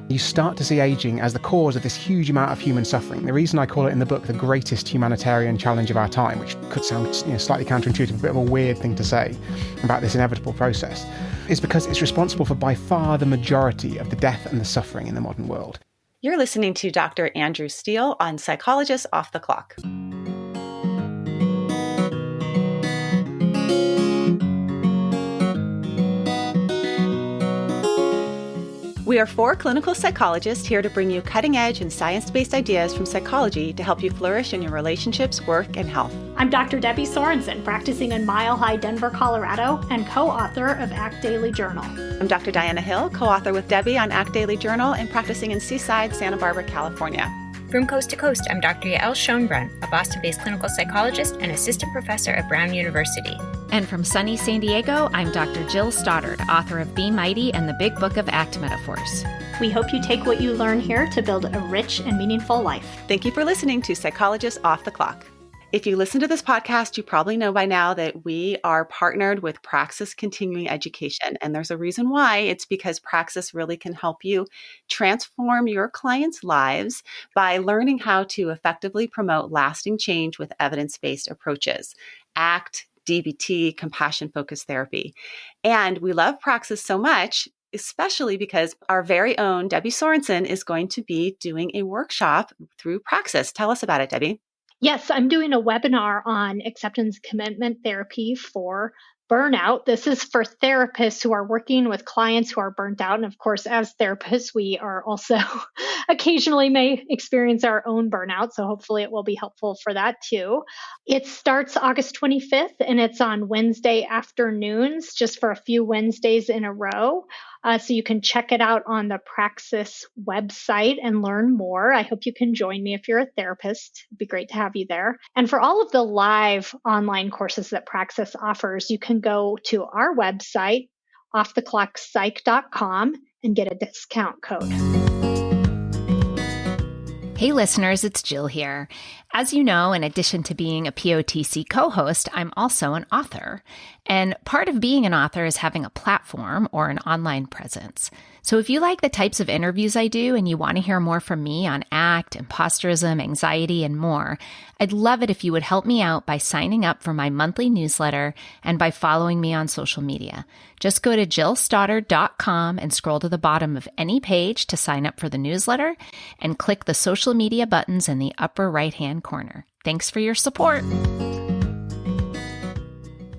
You start to see aging as the cause of this huge amount of human suffering. The reason I call it in the book the greatest humanitarian challenge of our time, which could sound slightly counterintuitive, a bit of a weird thing to say about this inevitable process, is because it's responsible for by far the majority of the death and the suffering in the modern world. You're listening to Dr. Andrew Steele on Psychologists Off the Clock. We are four clinical psychologists here to bring you cutting-edge and science-based ideas from psychology to help you flourish in your relationships, work, and health. I'm Dr. Debbie Sorensen, practicing in Mile High, Denver, Colorado, and co-author of Act Daily Journal. I'm Dr. Diana Hill, co-author with Debbie on Act Daily Journal and practicing in Seaside, Santa Barbara, California. From coast to coast, I'm Dr. Yael Schonbrun, a Boston-based clinical psychologist and assistant professor at Brown University. And from sunny San Diego, I'm Dr. Jill Stoddard, author of Be Mighty and the Big Book of Act Metaphors. We hope you take what you learn here to build a rich and meaningful life. Thank you for listening to Psychologists Off the Clock. If you listen to this podcast, you probably know by now that we are partnered with Praxis Continuing Education. And there's a reason why. It's because Praxis really can help you transform your clients' lives by learning how to effectively promote lasting change with evidence-based approaches. ACT, DBT, compassion-focused therapy. And we love Praxis so much, especially because our very own Debbie Sorensen is going to be doing a workshop through Praxis. Tell us about it, Debbie. Yes, I'm doing a webinar on acceptance commitment therapy for burnout. This is for therapists who are working with clients who are burnt out. And of course, as therapists, we are also occasionally may experience our own burnout. So hopefully it will be helpful for that too. It starts August 25th and it's on Wednesday afternoons, just for a few Wednesdays in a row. So you can check it out on the Praxis website and learn more. I hope you can join me if you're a therapist. It'd be great to have you there. And for all of the live online courses that Praxis offers, you can go to our website, offtheclockpsych.com, and get a discount code. Hey listeners, it's Jill here. As you know, in addition to being a POTC co-host, I'm also an author. And part of being an author is having a platform or an online presence. So if you like the types of interviews I do and you want to hear more from me on ACT, imposterism, anxiety, and more, I'd love it if you would help me out by signing up for my monthly newsletter and by following me on social media. Just go to jillstoddard.com and scroll to the bottom of any page to sign up for the newsletter and click the social media buttons in the upper right-hand corner. Thanks for your support.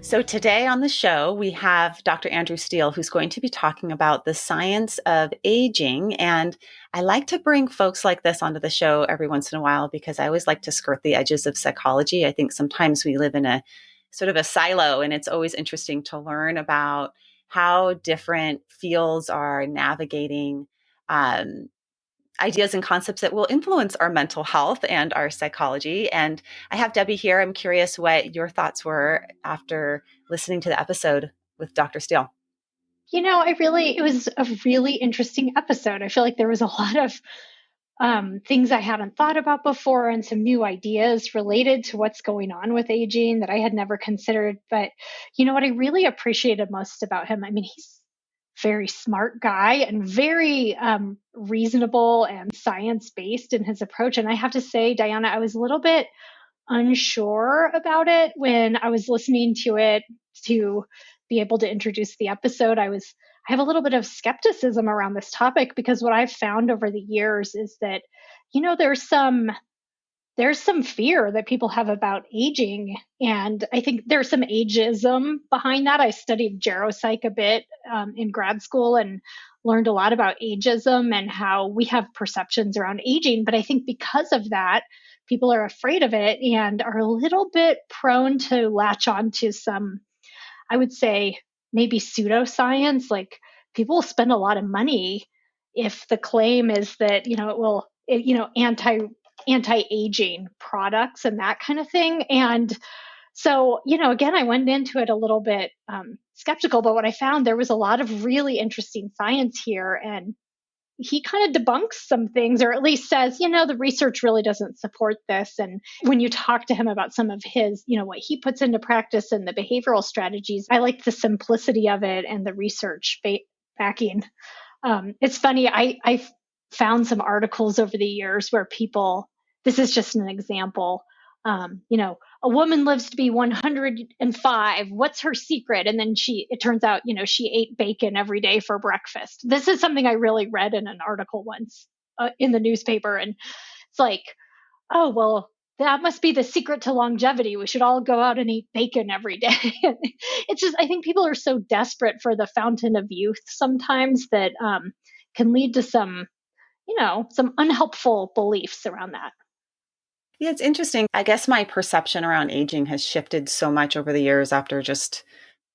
So today on the show, we have Dr. Andrew Steele, who's going to be talking about the science of aging. And I like to bring folks like this onto the show every once in a while because I always like to skirt the edges of psychology. I think sometimes we live in a sort of a silo, and it's always interesting to learn about how different fields are navigating ideas and concepts that will influence our mental health and our psychology. And I have Debbie here. I'm curious what your thoughts were after listening to the episode with Dr. Steele. You know, it was a really interesting episode. I feel like there was a lot of things I hadn't thought about before and some new ideas related to what's going on with aging that I had never considered. But you know what I really appreciated most about him? I mean, he's very smart guy and very reasonable and science-based in his approach. And I have to say, Diana, I was a little bit unsure about it when I was listening to it to be able to introduce the episode. I have a little bit of skepticism around this topic because what I've found over the years is that, you know, there's some fear that people have about aging. And I think there's some ageism behind that. I studied geropsych a bit in grad school and learned a lot about ageism and how we have perceptions around aging. But I think because of that, people are afraid of it and are a little bit prone to latch on to some, I would say, maybe pseudoscience. Like people spend a lot of money if the claim is that, you know, it will, anti-aging products and that kind of thing. And so, you know, again, I went into it a little bit skeptical, but what I found, there was a lot of really interesting science here. And he kind of debunks some things, or at least says, you know, the research really doesn't support this. And when you talk to him about some of his, you know, what he puts into practice and the behavioral strategies, I like the simplicity of it and the research backing. It's funny. found some articles over the years where people, this is just an example, a woman lives to be 105. What's her secret? And then it turns out, she ate bacon every day for breakfast. This is something I really read in an article once in the newspaper. And it's like, oh, well, that must be the secret to longevity. We should all go out and eat bacon every day. It's just, I think people are so desperate for the fountain of youth sometimes that can lead to some unhelpful beliefs around that. Yeah, it's interesting. I guess my perception around aging has shifted so much over the years after just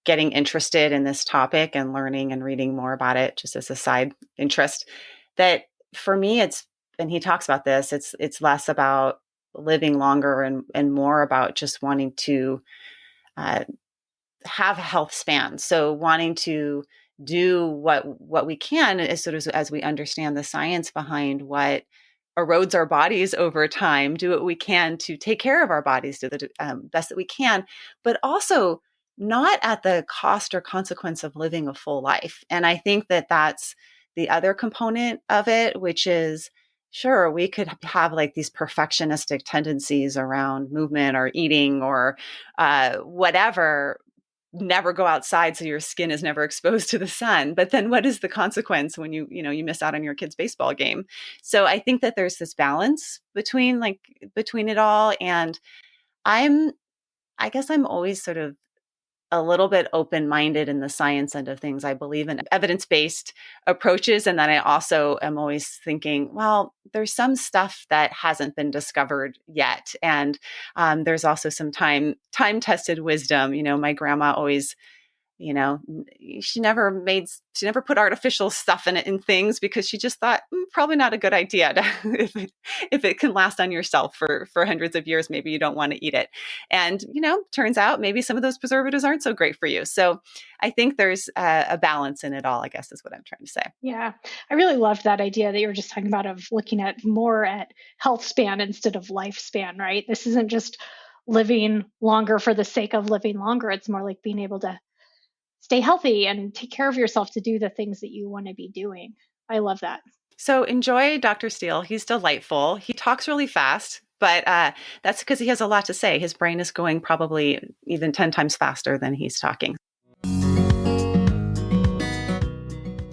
getting interested in this topic and learning and reading more about it just as a side interest, that for me, and he talks about this, it's less about living longer and more about just wanting to have a health span. So wanting to do what we can as we understand the science behind what erodes our bodies over time, do what we can to take care of our bodies, do the best that we can, but also not at the cost or consequence of living a full life. And I think that that's the other component of it, which is, sure, we could have like these perfectionistic tendencies around movement or eating or whatever, never go outside so your skin is never exposed to the sun. But then what is the consequence when you miss out on your kid's baseball game? So I think that there's this balance between it all. And I guess I'm always sort of a little bit open-minded in the science end of things. I believe in evidence-based approaches. And then I also am always thinking, well, there's some stuff that hasn't been discovered yet. And there's also some time-tested wisdom. My grandma always, she never put artificial stuff in things because she just thought probably not a good idea if it can last on yourself for hundreds of years, maybe you don't want to eat it. And, turns out maybe some of those preservatives aren't so great for you. So I think there's a balance in it all, I guess is what I'm trying to say. Yeah. I really loved that idea that you were just talking about of looking at more at health span instead of lifespan, right? This isn't just living longer for the sake of living longer. It's more like being able to stay healthy and take care of yourself to do the things that you want to be doing. I love that. So enjoy Dr. Steele. He's delightful. He talks really fast, but that's because he has a lot to say. His brain is going probably even 10 times faster than he's talking.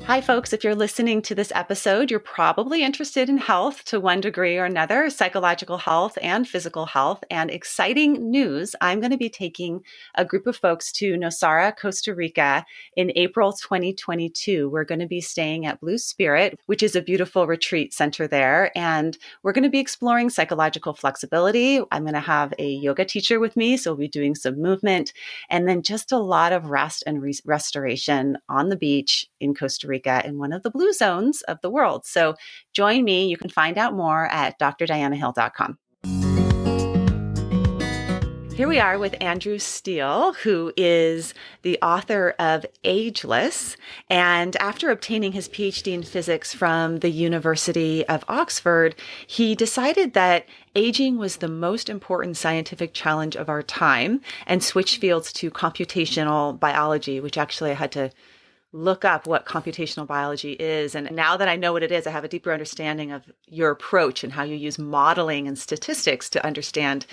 Hi, folks. If you're listening to this episode, you're probably interested in health to one degree or another, psychological health and physical health. And exciting news, I'm going to be taking a group of folks to Nosara, Costa Rica in April 2022. We're going to be staying at Blue Spirit, which is a beautiful retreat center there. And we're going to be exploring psychological flexibility. I'm going to have a yoga teacher with me, so we'll be doing some movement and then just a lot of rest and restoration on the beach in Costa Rica, in one of the blue zones of the world. So join me. You can find out more at drdianahill.com. Here we are with Andrew Steele, who is the author of Ageless. And after obtaining his PhD in physics from the University of Oxford, he decided that aging was the most important scientific challenge of our time and switched fields to computational biology, which actually I had to look up what computational biology is. And now that I know what it is, I have a deeper understanding of your approach and how you use modeling and statistics to understand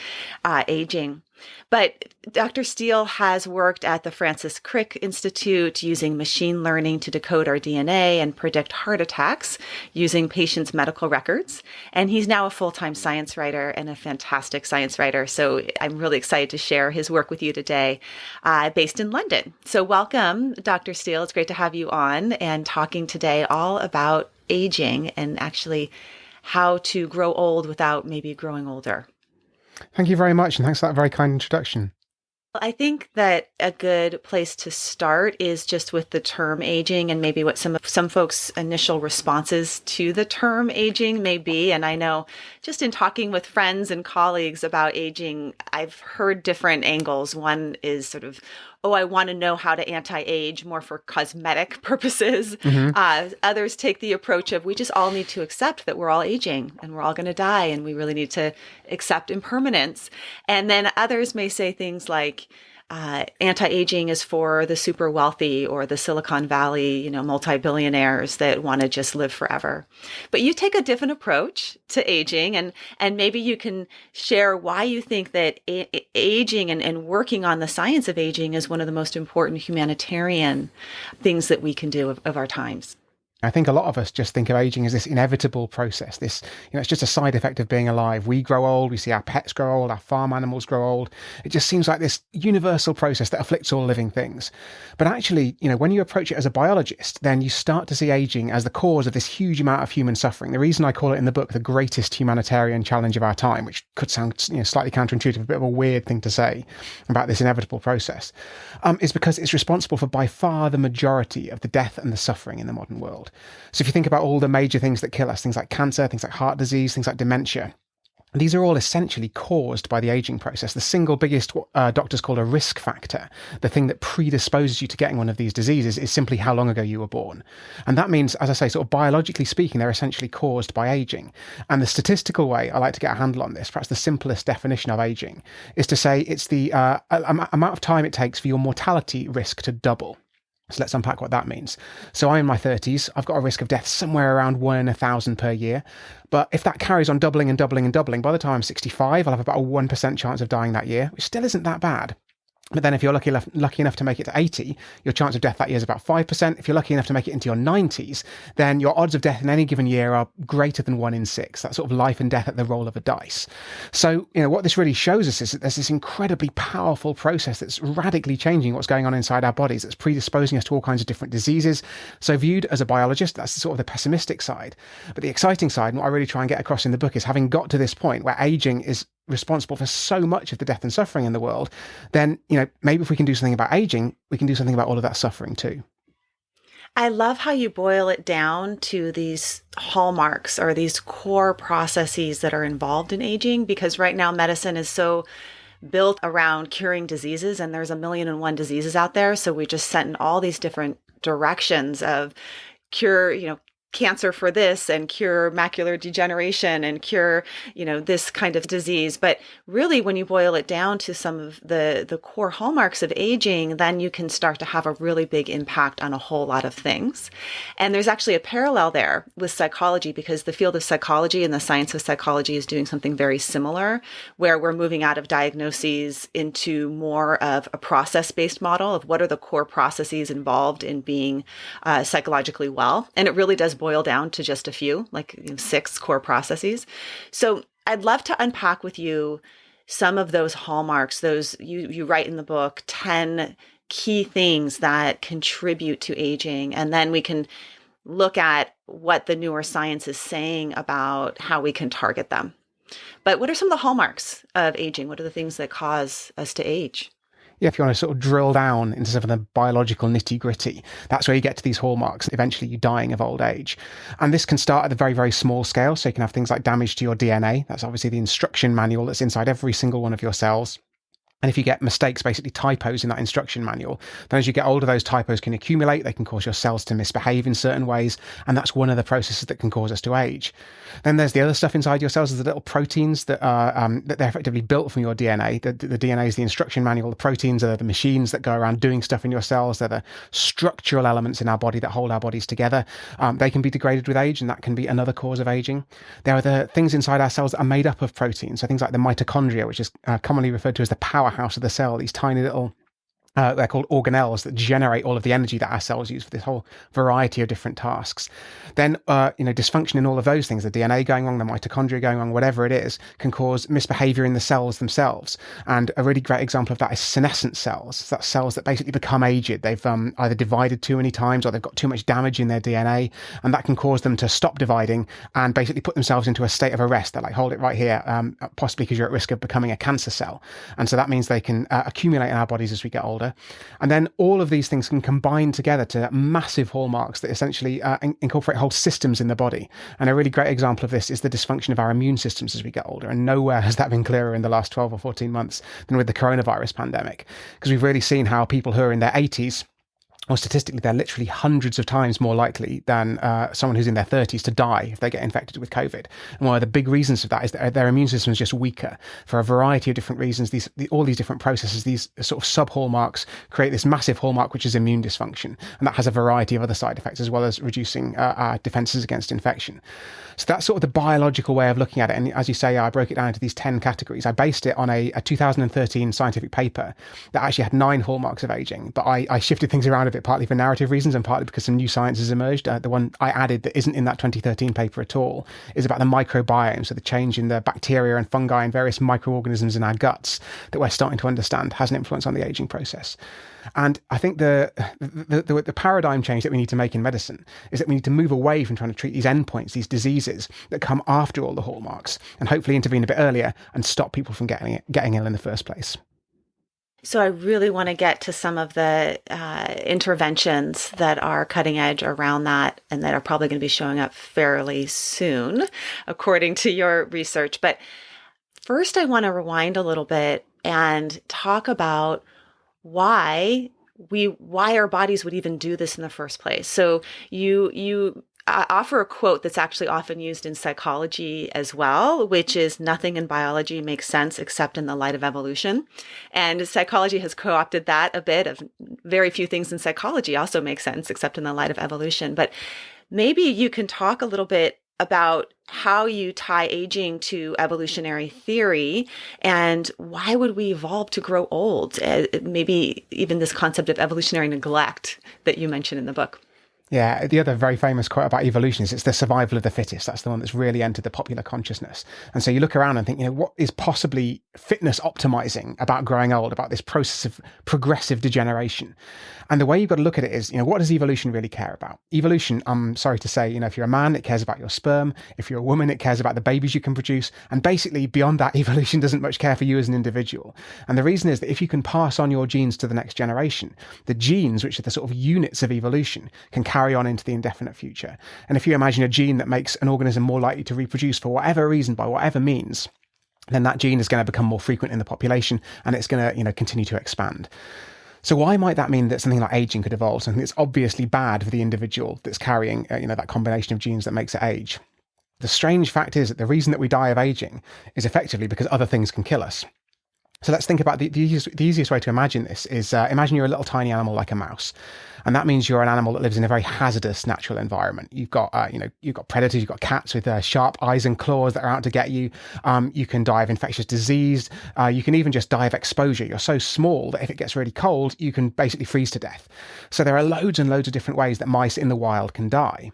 aging. But Dr. Steele has worked at the Francis Crick Institute using machine learning to decode our DNA and predict heart attacks using patients' medical records. And he's now a full-time science writer and a fantastic science writer. So I'm really excited to share his work with you today, based in London. So welcome, Dr. Steele. It's great to have you on and talking today all about aging and actually how to grow old without maybe growing older. Thank you very much, and thanks for that very kind introduction. I think that a good place to start is just with the term aging and maybe what some folks' initial responses to the term aging may be. And I know just in talking with friends and colleagues about aging, I've heard different angles. One is sort of, oh, I want to know how to anti-age more for cosmetic purposes. Mm-hmm. Others take the approach of we just all need to accept that we're all aging and we're all going to die and we really need to accept impermanence. And then others may say things like, Anti-aging is for the super wealthy or the Silicon Valley, multi-billionaires that want to just live forever. But you take a different approach to aging, and maybe you can share why you think that aging and working on the science of aging is one of the most important humanitarian things that we can do of our times. I think a lot of us just think of aging as this inevitable process. It's just a side effect of being alive. We grow old, we see our pets grow old, our farm animals grow old. It just seems like this universal process that afflicts all living things. But actually, when you approach it as a biologist, then you start to see aging as the cause of this huge amount of human suffering. The reason I call it in the book the greatest humanitarian challenge of our time, which could sound slightly counterintuitive, a bit of a weird thing to say about this inevitable process, is because it's responsible for by far the majority of the death and the suffering in the modern world. So if you think about all the major things that kill us, things like cancer, things like heart disease, things like dementia, these are all essentially caused by the aging process. The single biggest, doctors call a risk factor, the thing that predisposes you to getting one of these diseases, is simply how long ago you were born. And that means, as I say, sort of biologically speaking, they're essentially caused by aging. And the statistical way I like to get a handle on this, perhaps the simplest definition of aging, is to say it's the amount of time it takes for your mortality risk to double. So let's unpack what that means. So I'm in my 30s. I've got a risk of death somewhere around 1 in 1,000 per year. But if that carries on doubling and doubling and doubling, by the time I'm 65, I'll have about a 1% chance of dying that year, which still isn't that bad. But then if you're lucky enough to make it to 80, your chance of death that year is about 5%. If you're lucky enough to make it into your 90s, then your odds of death in any given year are greater than 1 in 6. That's sort of life and death at the roll of a dice. So, what this really shows us is that there's this incredibly powerful process that's radically changing what's going on inside our bodies, that's predisposing us to all kinds of different diseases. So viewed as a biologist, that's sort of the pessimistic side. But the exciting side, and what I really try and get across in the book, is having got to this point where aging is responsible for so much of the death and suffering in the world, then, maybe if we can do something about aging, we can do something about all of that suffering too. I love how you boil it down to these hallmarks or these core processes that are involved in aging, because right now medicine is so built around curing diseases, and there's 1,000,001 diseases out there. So we just sent in all these different directions of cure, cancer for this, and cure macular degeneration, and cure, this kind of disease. But really, when you boil it down to some of the core hallmarks of aging, then you can start to have a really big impact on a whole lot of things. And there's actually a parallel there with psychology, because the field of psychology and the science of psychology is doing something very similar, where we're moving out of diagnoses into more of a process-based model of what are the core processes involved in being psychologically well. And it really does boil down to just a few, like 6 core processes. So I'd love to unpack with you some of those hallmarks, those you write in the book, 10 key things that contribute to aging. And then we can look at what the newer science is saying about how we can target them. But what are some of the hallmarks of aging? What are the things that cause us to age? Yeah, if you want to sort of drill down into some of the biological nitty gritty, that's where you get to these hallmarks, eventually you dying of old age. And this can start at a very, very small scale. So you can have things like damage to your DNA. That's obviously the instruction manual that's inside every single one of your cells. And if you get mistakes, basically typos in that instruction manual, then as you get older, those typos can accumulate. They can cause your cells to misbehave in certain ways. And that's one of the processes that can cause us to age. Then there's the other stuff inside your cells, the little proteins that are that they're effectively built from your DNA. The DNA is the instruction manual. The proteins are the machines that go around doing stuff in your cells. They're the structural elements in our body that hold our bodies together. They can be degraded with age, and that can be another cause of aging. There are the things inside our cells that are made up of proteins. So things like the mitochondria, which is commonly referred to as the powerhouse of the cell, these tiny little they're called organelles that generate all of the energy that our cells use for this whole variety of different tasks. Then, dysfunction in all of those things, the DNA going wrong, the mitochondria going wrong, whatever it is, can cause misbehavior in the cells themselves. And a really great example of that is senescent cells. So that's cells that basically become aged. They've either divided too many times, or they've got too much damage in their DNA, and that can cause them to stop dividing and basically put themselves into a state of arrest. They're like, hold it right here, possibly because you're at risk of becoming a cancer cell. And so that means they can accumulate in our bodies as we get older. And then all of these things can combine together to massive hallmarks that essentially incorporate whole systems in the body. And a really great example of this is the dysfunction of our immune systems as we get older. And nowhere has that been clearer in the last 12 or 14 months than with the coronavirus pandemic, because we've really seen how people who are in their 80s or statistically, they're literally hundreds of times more likely than someone who's in their 30s to die if they get infected with COVID. And one of the big reasons of that is that their immune system is just weaker for a variety of different reasons. All these different processes, these sort of sub-hallmarks create this massive hallmark, which is immune dysfunction. And that has a variety of other side effects, as well as reducing our defenses against infection. So that's sort of the biological way of looking at it. And as you say, I broke it down into these 10 categories. I based it on a 2013 scientific paper that actually had 9 hallmarks of aging, but I shifted things around a bit, partly for narrative reasons and partly because some new science has emerged. The one I added that isn't in that 2013 paper at all is about the microbiome, so the change in the bacteria and fungi and various microorganisms in our guts that we're starting to understand has an influence on the aging process. And I think the paradigm change that we need to make in medicine is that we need to move away from trying to treat these endpoints, these diseases that come after all the hallmarks, and hopefully intervene a bit earlier and stop people from getting ill in the first place. So I really want to get to some of the interventions that are cutting edge around that and that are probably going to be showing up fairly soon, according to your research. But first, I want to rewind a little bit and talk about why our bodies would even do this in the first place. So you offer a quote that's actually often used in psychology as well, which is nothing in biology makes sense except in the light of evolution. And psychology has co-opted that a bit. Of very few things in psychology also make sense except in the light of evolution. But maybe you can talk a little bit about how you tie aging to evolutionary theory and why would we evolve to grow old? Maybe even this concept of evolutionary neglect that you mentioned in the book. Yeah, the other very famous quote about evolution is it's the survival of the fittest. That's the one that's really entered the popular consciousness. And so you look around and think, what is possibly fitness optimizing about growing old, about this process of progressive degeneration? And the way you've got to look at it is, what does evolution really care about? Evolution, I'm sorry to say, if you're a man, it cares about your sperm. If you're a woman, it cares about the babies you can produce. And basically beyond that, evolution doesn't much care for you as an individual. And the reason is that if you can pass on your genes to the next generation, the genes, which are the sort of units of evolution, can carry on into the indefinite future. And if you imagine a gene that makes an organism more likely to reproduce for whatever reason, by whatever means, then that gene is going to become more frequent in the population and it's going to, continue to expand. So why might that mean that something like aging could evolve, something that's obviously bad for the individual that's carrying, that combination of genes that makes it age? The strange fact is that the reason that we die of aging is effectively because other things can kill us. So let's think about the easiest way to imagine this is imagine you're a little tiny animal like a mouse. And that means you're an animal that lives in a very hazardous natural environment. You've got, you've got predators, you've got cats with sharp eyes and claws that are out to get you. You can die of infectious disease. You can even just die of exposure. You're so small that if it gets really cold, you can basically freeze to death. So there are loads and loads of different ways that mice in the wild can die.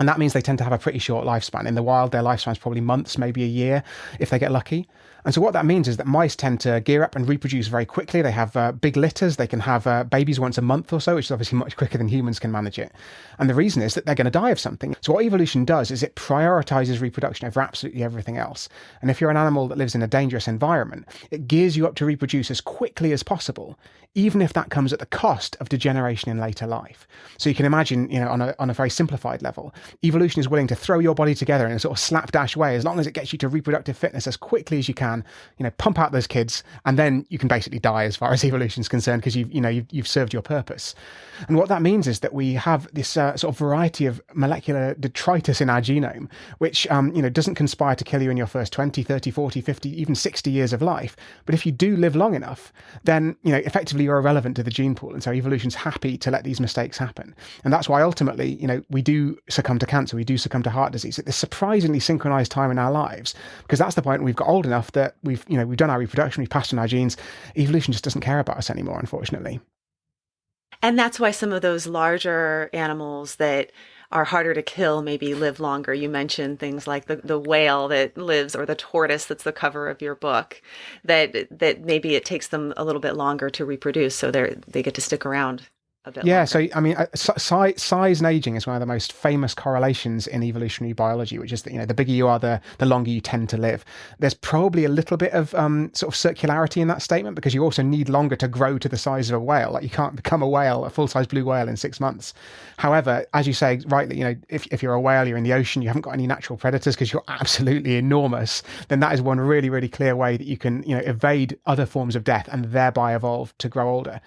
And that means they tend to have a pretty short lifespan. In the wild, their lifespan is probably months, maybe a year, if they get lucky. And so what that means is that mice tend to gear up and reproduce very quickly. They have big litters. They can have babies once a month or so, which is obviously much quicker than humans can manage it. And the reason is that they're going to die of something. So what evolution does is it prioritizes reproduction over absolutely everything else. And if you're an animal that lives in a dangerous environment, it gears you up to reproduce as quickly as possible, even if that comes at the cost of degeneration in later life. So you can imagine, on a very simplified level, evolution is willing to throw your body together in a sort of slapdash way, as long as it gets you to reproductive fitness as quickly as you can, pump out those kids, and then you can basically die as far as evolution is concerned because you've served your purpose. And what that means is that we have this sort of variety of molecular detritus in our genome, which doesn't conspire to kill you in your first 20, 30, 40, 50, even 60 years of life. But if you do live long enough, then effectively you're irrelevant to the gene pool, and so evolution's happy to let these mistakes happen. And that's why ultimately we do succumb to cancer, we do succumb to heart disease at this surprisingly synchronized time in our lives, because that's the point when we've got old enough that we've done our reproduction, we've passed on our genes. Evolution just doesn't care about us anymore, unfortunately. And that's why some of those larger animals that are harder to kill maybe live longer. You mentioned things like the whale that lives, or the tortoise that's the cover of your book, that maybe it takes them a little bit longer to reproduce, so they get to stick around a bit longer. So I mean, size and aging is one of the most famous correlations in evolutionary biology, which is that the bigger you are, the longer you tend to live. There's probably a little bit of sort of circularity in that statement, because you also need longer to grow to the size of a whale. Like, you can't become a full-size blue whale in 6 months. However, as you say rightly, if you're a whale, you're in the ocean, you haven't got any natural predators because you're absolutely enormous, then that is one really, really clear way that you can evade other forms of death and thereby evolve to grow older.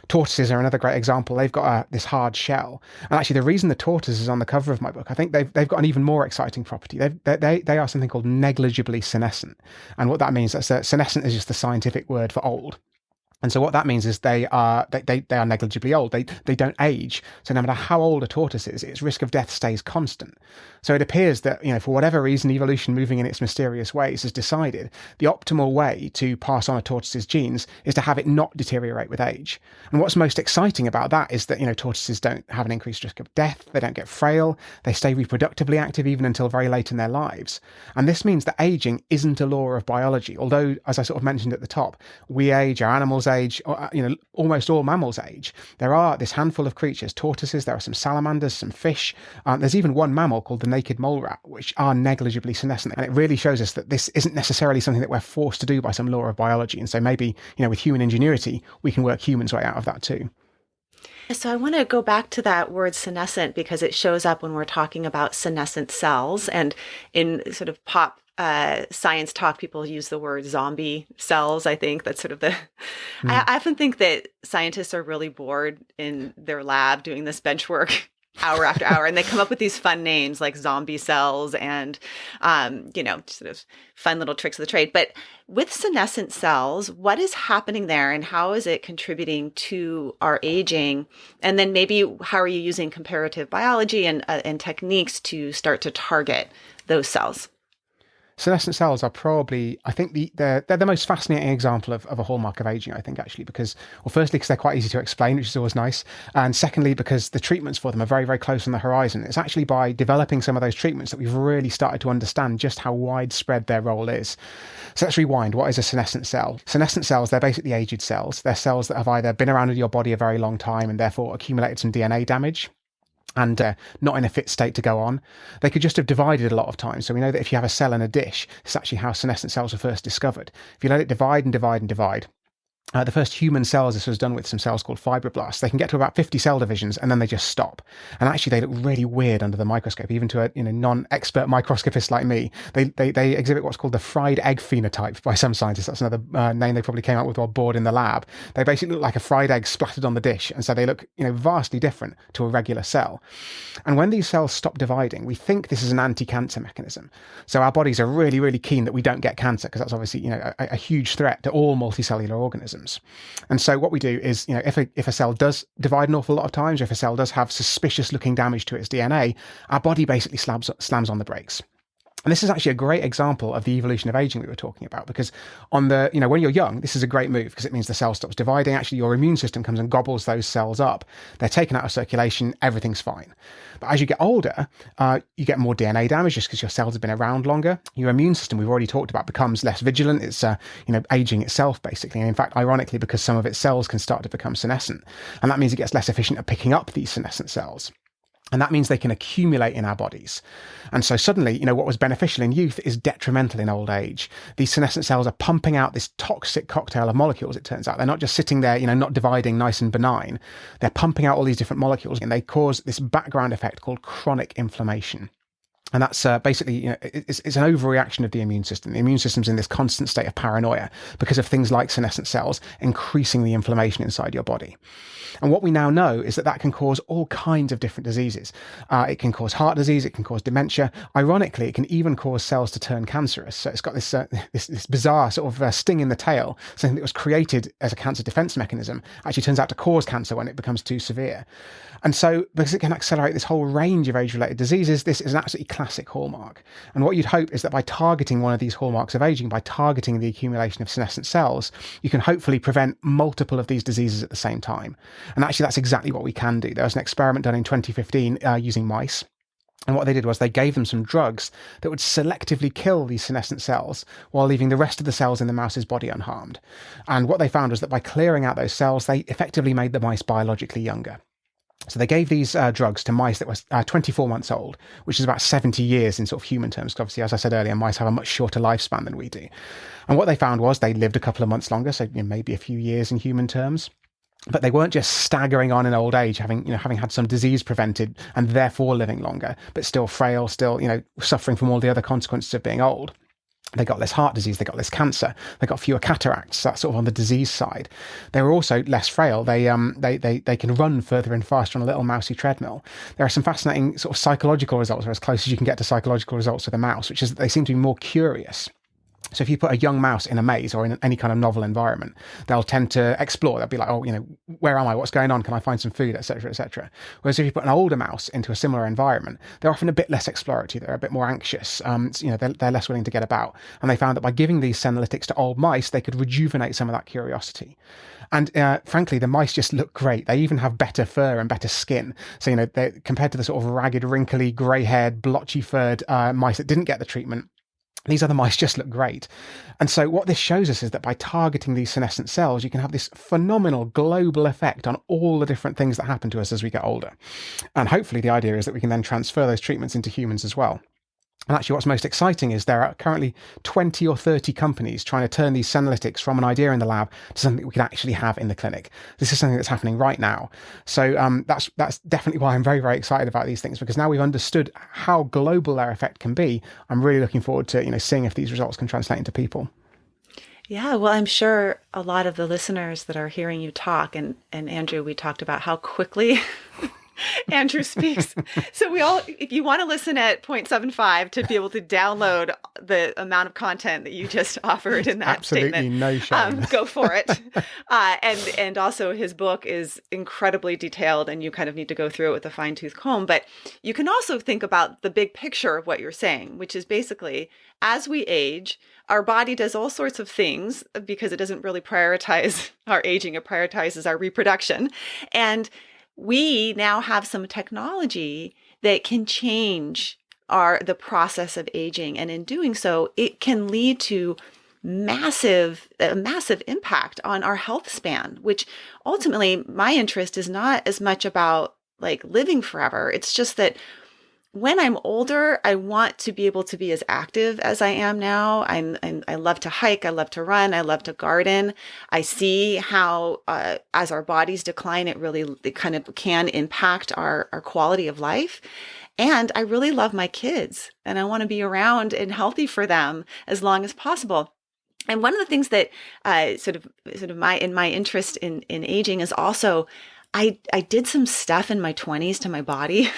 Tortoises are another another great example. They've got this hard shell. And actually, the reason the tortoise is on the cover of my book, I think they've got an even more exciting property. They are something called negligibly senescent. And what that means is that senescent is just the scientific word for old. And so what that means is they are negligibly old. They don't age. So no matter how old a tortoise is, its risk of death stays constant. So it appears that, for whatever reason, evolution, moving in its mysterious ways, has decided the optimal way to pass on a tortoise's genes is to have it not deteriorate with age. And what's most exciting about that is that, tortoises don't have an increased risk of death. They don't get frail. They stay reproductively active even until very late in their lives. And this means that aging isn't a law of biology. Although, as I sort of mentioned at the top, we age, our animals age, or, almost all mammals age. There are this handful of creatures, tortoises, there are some salamanders, some fish. There's even one mammal called the naked mole rat, which are negligibly senescent. And it really shows us that this isn't necessarily something that we're forced to do by some law of biology. And so maybe, with human ingenuity, we can work humans' way out of that too. So I want to go back to that word senescent because it shows up when we're talking about senescent cells, and in sort of pop science talk, people use the word zombie cells. I think that's sort of the, I often think that scientists are really bored in their lab doing this bench work hour after hour, and they come up with these fun names like zombie cells and, sort of fun little tricks of the trade. But with senescent cells, what is happening there and how is it contributing to our aging? And then maybe how are you using comparative biology and techniques to start to target those cells? Senescent cells are probably, I think, they're the most fascinating example of a hallmark of aging, I think, actually, because, well, firstly, because they're quite easy to explain, which is always nice. And secondly, because the treatments for them are very, very close on the horizon. It's actually by developing some of those treatments that we've really started to understand just how widespread their role is. So let's rewind. What is a senescent cell? Senescent cells, they're basically aged cells. They're cells that have either been around in your body a very long time and therefore accumulated some DNA damage, and not in a fit state to go on. They could just have divided a lot of times. So we know that if you have a cell in a dish, it's actually how senescent cells were first discovered. If you let it divide and divide and divide, the first human cells this was done with some cells called fibroblasts. They can get to about 50 cell divisions and then they just stop. And actually they look really weird under the microscope, even to a non-expert microscopist like me. They exhibit what's called the fried egg phenotype by some scientists. That's another name they probably came up with while bored in the lab. They basically look like a fried egg splattered on the dish, and so they look vastly different to a regular cell. And when these cells stop dividing, we think this is an anti-cancer mechanism. So our bodies are really, really keen that we don't get cancer, because that's obviously a huge threat to all multicellular organisms. And so what we do is, if a cell does divide an awful lot of times, or if a cell does have suspicious looking damage to its DNA, our body basically slams on the brakes. And this is actually a great example of the evolution of aging we were talking about, because when you're young, this is a great move because it means the cell stops dividing. Actually, your immune system comes and gobbles those cells up. They're taken out of circulation. Everything's fine. But as you get older, you get more DNA damage just because your cells have been around longer. Your immune system, we've already talked about, becomes less vigilant. It's, aging itself, basically. And in fact, ironically, because some of its cells can start to become senescent. And that means it gets less efficient at picking up these senescent cells. And that means they can accumulate in our bodies. And so suddenly, what was beneficial in youth is detrimental in old age. These senescent cells are pumping out this toxic cocktail of molecules, it turns out. They're not just sitting there, not dividing nice and benign. They're pumping out all these different molecules, and they cause this background effect called chronic inflammation. And that's basically, it's an overreaction of the immune system. The immune system's in this constant state of paranoia because of things like senescent cells increasing the inflammation inside your body. And what we now know is that can cause all kinds of different diseases. It can cause heart disease. It can cause dementia. Ironically, it can even cause cells to turn cancerous. So it's got this bizarre sort of sting in the tail. Something that was created as a cancer defense mechanism actually turns out to cause cancer when it becomes too severe. And so because it can accelerate this whole range of age-related diseases, this is an absolutely classic hallmark. And what you'd hope is that by targeting one of these hallmarks of aging, by targeting the accumulation of senescent cells, you can hopefully prevent multiple of these diseases at the same time. And actually, that's exactly what we can do. There was an experiment done in 2015 using mice. And what they did was they gave them some drugs that would selectively kill these senescent cells while leaving the rest of the cells in the mouse's body unharmed. And what they found was that by clearing out those cells, they effectively made the mice biologically younger. So they gave these drugs to mice that were 24 months old, which is about 70 years in sort of human terms. Because obviously, as I said earlier, mice have a much shorter lifespan than we do. And what they found was they lived a couple of months longer, so maybe a few years in human terms. But they weren't just staggering on in old age, having had some disease prevented and therefore living longer, but still frail, still, suffering from all the other consequences of being old. They got less heart disease, they got less cancer, they got fewer cataracts. That's sort of on the disease side. They were also less frail. They can run further and faster on a little mousy treadmill. There are some fascinating sort of psychological results, or as close as you can get to psychological results with a mouse, which is that they seem to be more curious. So if you put a young mouse in a maze or in any kind of novel environment, they'll tend to explore. They'll be like, oh, where am I? What's going on? Can I find some food, etc., etc. Whereas if you put an older mouse into a similar environment, they're often a bit less exploratory. They're a bit more anxious. They're less willing to get about. And they found that by giving these senolytics to old mice, they could rejuvenate some of that curiosity. And frankly, the mice just look great. They even have better fur and better skin. So, compared to the sort of ragged, wrinkly, grey-haired, blotchy-furred mice that didn't get the treatment, these other mice just look great. And so what this shows us is that by targeting these senescent cells, you can have this phenomenal global effect on all the different things that happen to us as we get older. And hopefully the idea is that we can then transfer those treatments into humans as well. And actually what's most exciting is there are currently 20 or 30 companies trying to turn these senolytics from an idea in the lab to something we can actually have in the clinic. This is something that's happening right now. So that's definitely why I'm very, very excited about these things, because now we've understood how global their effect can be. I'm really looking forward to seeing if these results can translate into people. Yeah, well, I'm sure a lot of the listeners that are hearing you talk, and Andrew, we talked about how quickly Andrew speaks. So if you want to listen at 0.75 to be able to download the amount of content that you just offered in that Absolutely statement, no shame. go for it. And also his book is incredibly detailed, and you kind of need to go through it with a fine-tooth comb. But you can also think about the big picture of what you're saying, which is basically, as we age, our body does all sorts of things because it doesn't really prioritize our aging. It prioritizes our reproduction. And we now have some technology that can change the process of aging. And in doing so, it can lead to a massive impact on our health span, which ultimately my interest is not as much about like living forever. It's just that when I'm older, I want to be able to be as active as I am now. I love to hike. I love to run. I love to garden. I see how, as our bodies decline, it kind of can impact our quality of life. And I really love my kids, and I want to be around and healthy for them as long as possible. And one of the things that sort of my interest in aging is also, I did some stuff in my 20s to my body.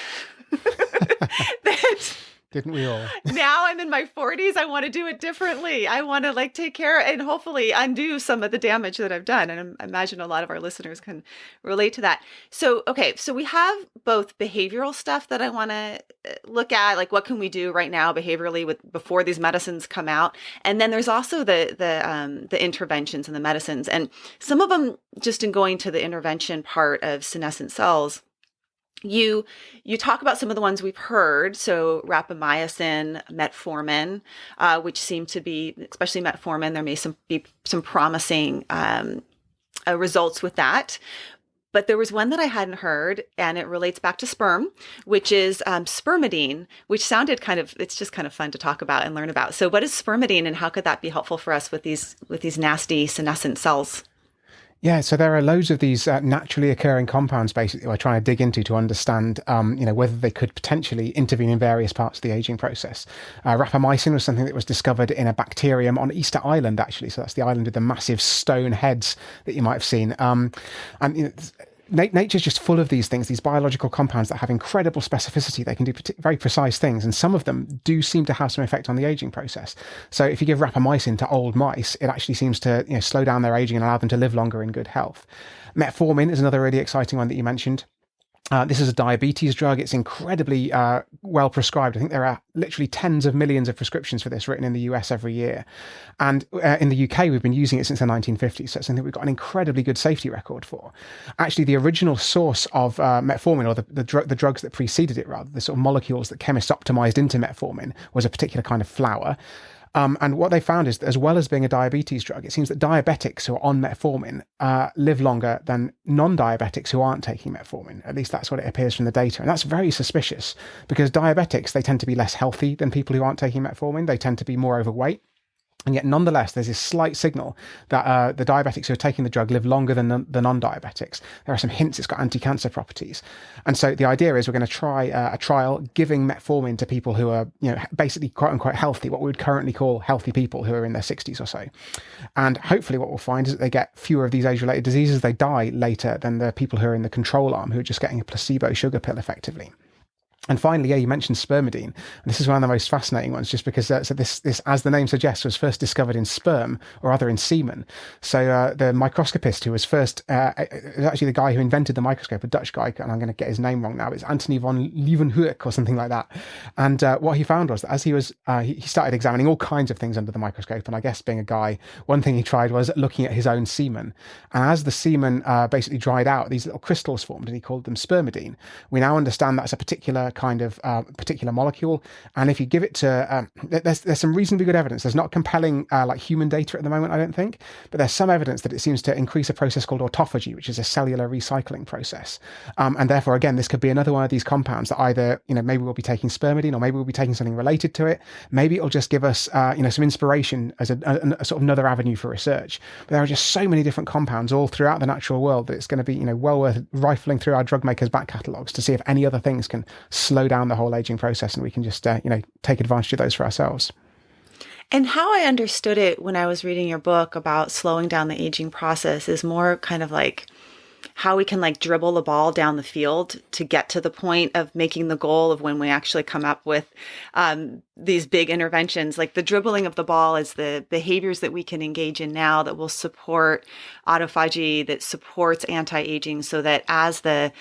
that Didn't we all? Now I'm in my 40s. I want to do it differently. I want to take care and hopefully undo some of the damage that I've done. And I imagine a lot of our listeners can relate to that. So, okay. So we have both behavioral stuff that I want to look at, like what can we do right now behaviorally before these medicines come out. And then there's also the interventions and the medicines, and some of them, just in going to the intervention part of senescent cells, you talk about some of the ones we've heard. So rapamycin, metformin, which seem to be, especially metformin, there may be some promising results with that. But there was one that I hadn't heard, and it relates back to sperm, which is spermidine, which sounded it's just kind of fun to talk about and learn about. So what is spermidine, and how could that be helpful for us with these nasty senescent cells? Yeah, so there are loads of these naturally occurring compounds, basically, we're trying to dig into to understand, whether they could potentially intervene in various parts of the aging process. Rapamycin was something that was discovered in a bacterium on Easter Island, actually. So that's the island with the massive stone heads that you might have seen. Nature's just full of these things, these biological compounds that have incredible specificity. They can do very precise things, and some of them do seem to have some effect on the aging process. So if you give rapamycin to old mice, it actually seems to slow down their aging and allow them to live longer in good health. Metformin is another really exciting one that you mentioned. This is a diabetes drug. It's incredibly well prescribed. I think there are literally tens of millions of prescriptions for this written in the US every year. And in the UK, we've been using it since the 1950s. So it's something we've got an incredibly good safety record for. Actually, the original source of metformin, or the drugs that preceded it, rather, the sort of molecules that chemists optimized into metformin, was a particular kind of flour. And what they found is that, as well as being a diabetes drug, it seems that diabetics who are on metformin live longer than non-diabetics who aren't taking metformin. At least that's what it appears from the data. And that's very suspicious, because diabetics, they tend to be less healthy than people who aren't taking metformin. They tend to be more overweight. And yet, nonetheless, there's this slight signal that the diabetics who are taking the drug live longer than the non-diabetics. There are some hints it's got anti-cancer properties. And so the idea is we're going to try a trial giving metformin to people who are, basically quote unquote healthy, what we would currently call healthy people who are in their 60s or so. And hopefully what we'll find is that they get fewer of these age-related diseases. They die later than the people who are in the control arm, who are just getting a placebo sugar pill effectively. And finally, you mentioned spermidine. And this is one of the most fascinating ones, just because so this, as the name suggests, was first discovered in sperm, or rather in semen. So the microscopist who was first, actually the guy who invented the microscope, a Dutch guy, and I'm going to get his name wrong now, it's Antony von Leeuwenhoek or something like that. And what he found was that as he was, he started examining all kinds of things under the microscope. And I guess being a guy, one thing he tried was looking at his own semen. And as the semen basically dried out, these little crystals formed, and he called them spermidine. We now understand that's a particular molecule, and if you give it to there's some reasonably good evidence. There's not compelling like human data at the moment, I don't think, but there's some evidence that it seems to increase a process called autophagy, which is a cellular recycling process, and therefore again this could be another one of these compounds that either maybe we'll be taking spermidine, or maybe we'll be taking something related to it. Maybe it'll just give us some inspiration as a sort of another avenue for research. But there are just so many different compounds all throughout the natural world that it's going to be well worth rifling through our drug makers' back catalogues to see if any other things can slow down the whole aging process, and we can just take advantage of those for ourselves. And how I understood it when I was reading your book about slowing down the aging process is more kind of like how we can like dribble the ball down the field to get to the point of making the goal of when we actually come up with these big interventions. Like the dribbling of the ball is the behaviors that we can engage in now that will support autophagy, that supports anti-aging, so that as the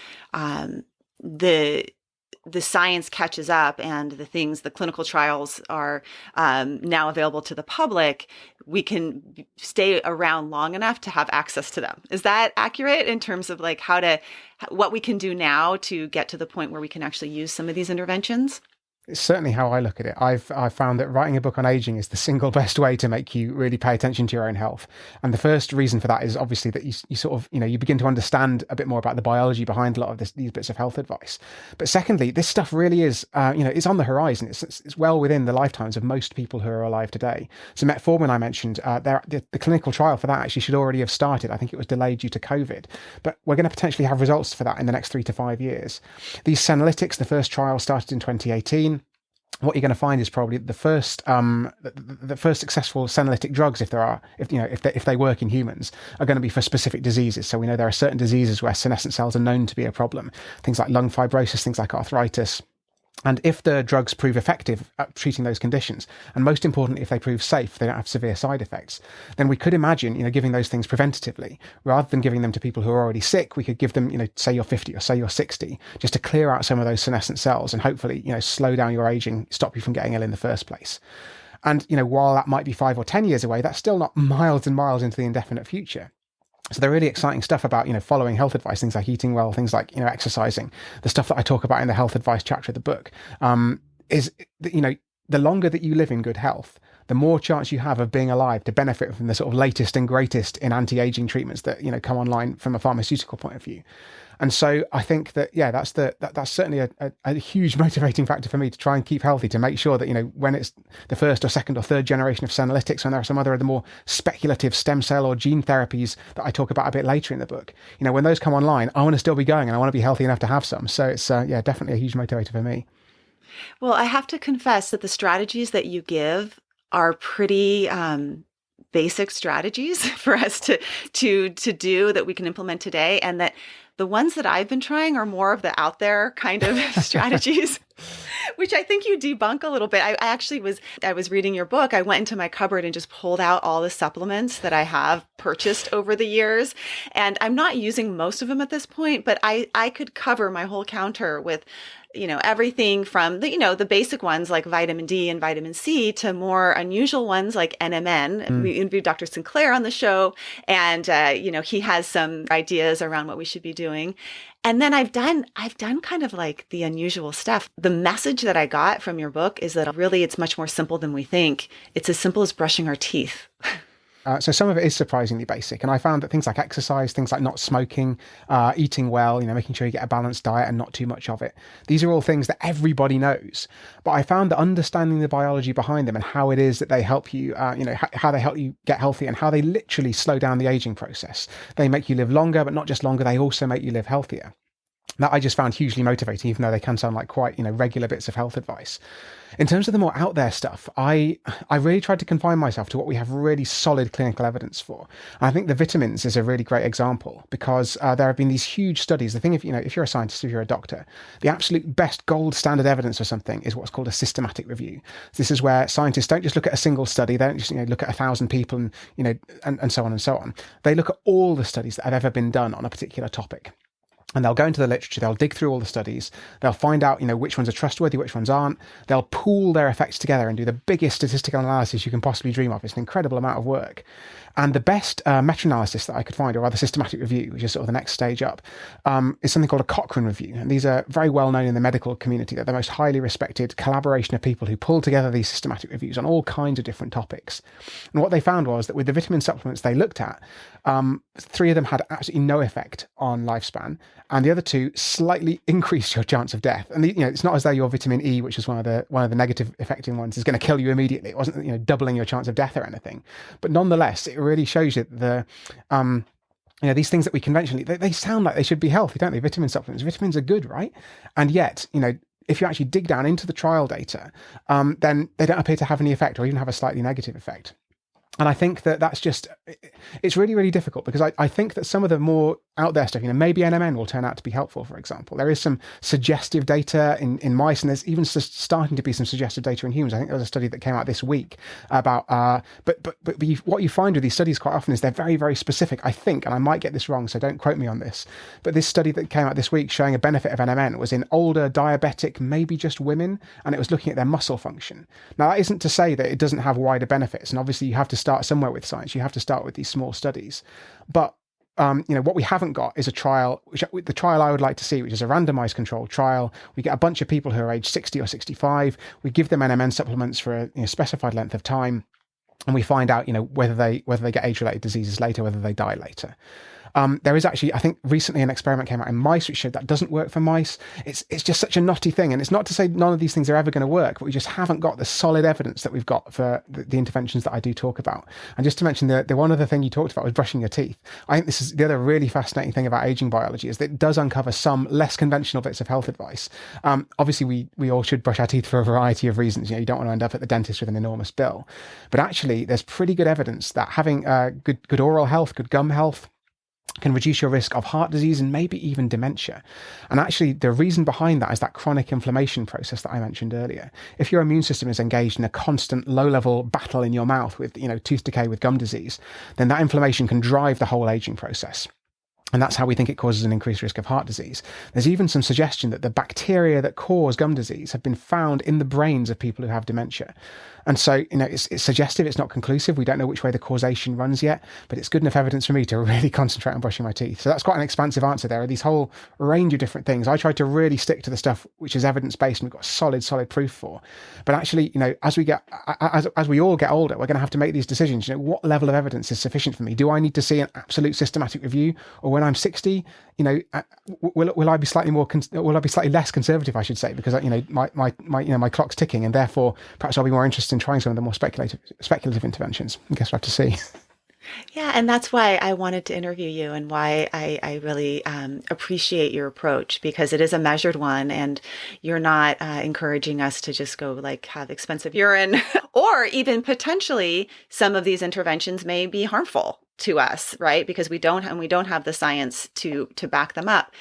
science catches up and the clinical trials are now available to the public, we can stay around long enough to have access to them. Is that accurate in terms of like what we can do now to get to the point where we can actually use some of these interventions? It's certainly how I look at it. I've found that writing a book on aging is the single best way to make you really pay attention to your own health. And the first reason for that is obviously that you sort of, you begin to understand a bit more about the biology behind a lot of these bits of health advice. But secondly, this stuff really is, it's on the horizon. It's well within the lifetimes of most people who are alive today. So metformin, I mentioned, the clinical trial for that actually should already have started. I think it was delayed due to COVID. But we're going to potentially have results for that in the next 3 to 5 years. These senolytics, the first trial started in 2018. What you're going to find is probably the first successful senolytic drugs, if they work in humans, are going to be for specific diseases. So we know there are certain diseases where senescent cells are known to be a problem, things like lung fibrosis, things like arthritis. And if the drugs prove effective at treating those conditions, and most importantly, if they prove safe, they don't have severe side effects, then we could imagine, giving those things preventatively, rather than giving them to people who are already sick. We could give them, say you're 50 or say you're 60, just to clear out some of those senescent cells and hopefully, slow down your aging, stop you from getting ill in the first place. And, while that might be 5 or 10 years away, that's still not miles and miles into the indefinite future. So the really exciting stuff about, following health advice, things like eating well, things like, exercising, the stuff that I talk about in the health advice chapter of the book, is, the longer that you live in good health, the more chance you have of being alive to benefit from the sort of latest and greatest in anti-aging treatments that, come online from a pharmaceutical point of view. And so I think that, that's certainly a huge motivating factor for me to try and keep healthy, to make sure that, when it's the first or second or third generation of senolytics, when there are some other of the more speculative stem cell or gene therapies that I talk about a bit later in the book, when those come online, I want to still be going and I want to be healthy enough to have some. So it's, definitely a huge motivator for me. Well, I have to confess that the strategies that you give are pretty basic strategies for us to do that we can implement today, and that the ones that I've been trying are more of the out there kind of strategies, which I think you debunk a little bit. I was reading your book. I went into my cupboard and just pulled out all the supplements that I have purchased over the years. And I'm not using most of them at this point, but I could cover my whole counter with everything from the basic ones like vitamin D and vitamin C to more unusual ones like NMN. We interviewed Dr. Sinclair on the show, and he has some ideas around what we should be doing. And then I've done kind of like the unusual stuff. The message that I got from your book is that really it's much more simple than we think. It's as simple as brushing our teeth. So some of it is surprisingly basic. And I found that things like exercise, things like not smoking, eating well, making sure you get a balanced diet and not too much of it. These are all things that everybody knows. But I found that understanding the biology behind them and how it is that they help you, how they help you get healthy and how they literally slow down the aging process. They make you live longer, but not just longer, they also make you live healthier. That I just found hugely motivating, even though they can sound like quite, regular bits of health advice. In terms of the more out there stuff, I really tried to confine myself to what we have really solid clinical evidence for. And I think the vitamins is a really great example because there have been these huge studies. The thing, if you're a scientist, if you're a doctor, the absolute best gold standard evidence for something is what's called a systematic review. This is where scientists don't just look at a single study. They don't just look at 1,000 people and so on and so on. They look at all the studies that have ever been done on a particular topic. And they'll go into the literature, they'll dig through all the studies, they'll find out, which ones are trustworthy, which ones aren't. They'll pool their effects together and do the biggest statistical analysis you can possibly dream of. It's an incredible amount of work. And the best meta-analysis that I could find, or rather systematic review, which is sort of the next stage up, is something called a Cochrane review. And these are very well known in the medical community. They're the most highly respected collaboration of people who pull together these systematic reviews on all kinds of different topics. And what they found was that with the vitamin supplements they looked at, 3 of them had absolutely no effect on lifespan, and the other 2 slightly increased your chance of death. And it's not as though your vitamin E, which is one of the negative affecting ones, is going to kill you immediately. It wasn't doubling your chance of death or anything, but nonetheless, it really shows you that these things that we conventionally they sound like they should be healthy, don't they? Vitamin supplements, vitamins are good, right? And yet, if you actually dig down into the trial data, then they don't appear to have any effect or even have a slightly negative effect. And I think that's just, it's really, really difficult because I think that some of the more out there stuff, maybe NMN will turn out to be helpful, for example. There is some suggestive data in mice, and there's even starting to be some suggestive data in humans. I think there was a study that came out this week about, but what you find with these studies quite often is they're very, very specific, I think, and I might get this wrong, so don't quote me on this, but this study that came out this week showing a benefit of NMN was in older diabetic, maybe just women, and it was looking at their muscle function. Now, that isn't to say that it doesn't have wider benefits, and obviously you have to start somewhere with science. You have to start with these small studies. But what we haven't got is a trial, the trial I would like to see, which is a randomized controlled trial. We get a bunch of people who are aged 60 or 65. We give them NMN supplements for a specified length of time, and we find out, whether they get age-related diseases later, whether they die later. There is actually, I think recently an experiment came out in mice which showed that doesn't work for mice. It's just such a knotty thing. And it's not to say none of these things are ever going to work, but we just haven't got the solid evidence that we've got for the interventions that I do talk about. And just to mention, the one other thing you talked about was brushing your teeth. I think this is the other really fascinating thing about aging biology is that it does uncover some less conventional bits of health advice. Obviously, we all should brush our teeth for a variety of reasons. You don't want to end up at the dentist with an enormous bill. But actually, there's pretty good evidence that having good oral health, good gum health, can reduce your risk of heart disease and maybe even dementia. And actually, the reason behind that is that chronic inflammation process that I mentioned earlier. If your immune system is engaged in a constant low-level battle in your mouth with, tooth decay with gum disease, then that inflammation can drive the whole aging process. And that's how we think it causes an increased risk of heart disease. There's even some suggestion that the bacteria that cause gum disease have been found in the brains of people who have dementia. And so, it's suggestive, it's not conclusive. We don't know which way the causation runs yet, but it's good enough evidence for me to really concentrate on brushing my teeth. So that's quite an expansive answer. There are these whole range of different things. I try to really stick to the stuff which is evidence-based and we've got solid proof for. But actually, as we all get older, we're going to have to make these decisions. What level of evidence is sufficient for me? Do I need to see an absolute systematic review? Or when I'm 60, will I be slightly less conservative, I should say, because my clock's ticking, and therefore perhaps I'll be more interested in trying some of the more speculative interventions. I guess we'll have to see. Yeah, and that's why I wanted to interview you, and why I really appreciate your approach, because it is a measured one, and you're not encouraging us to just go have expensive urine, or even potentially some of these interventions may be harmful to us, right? Because we don't have the science to back them up.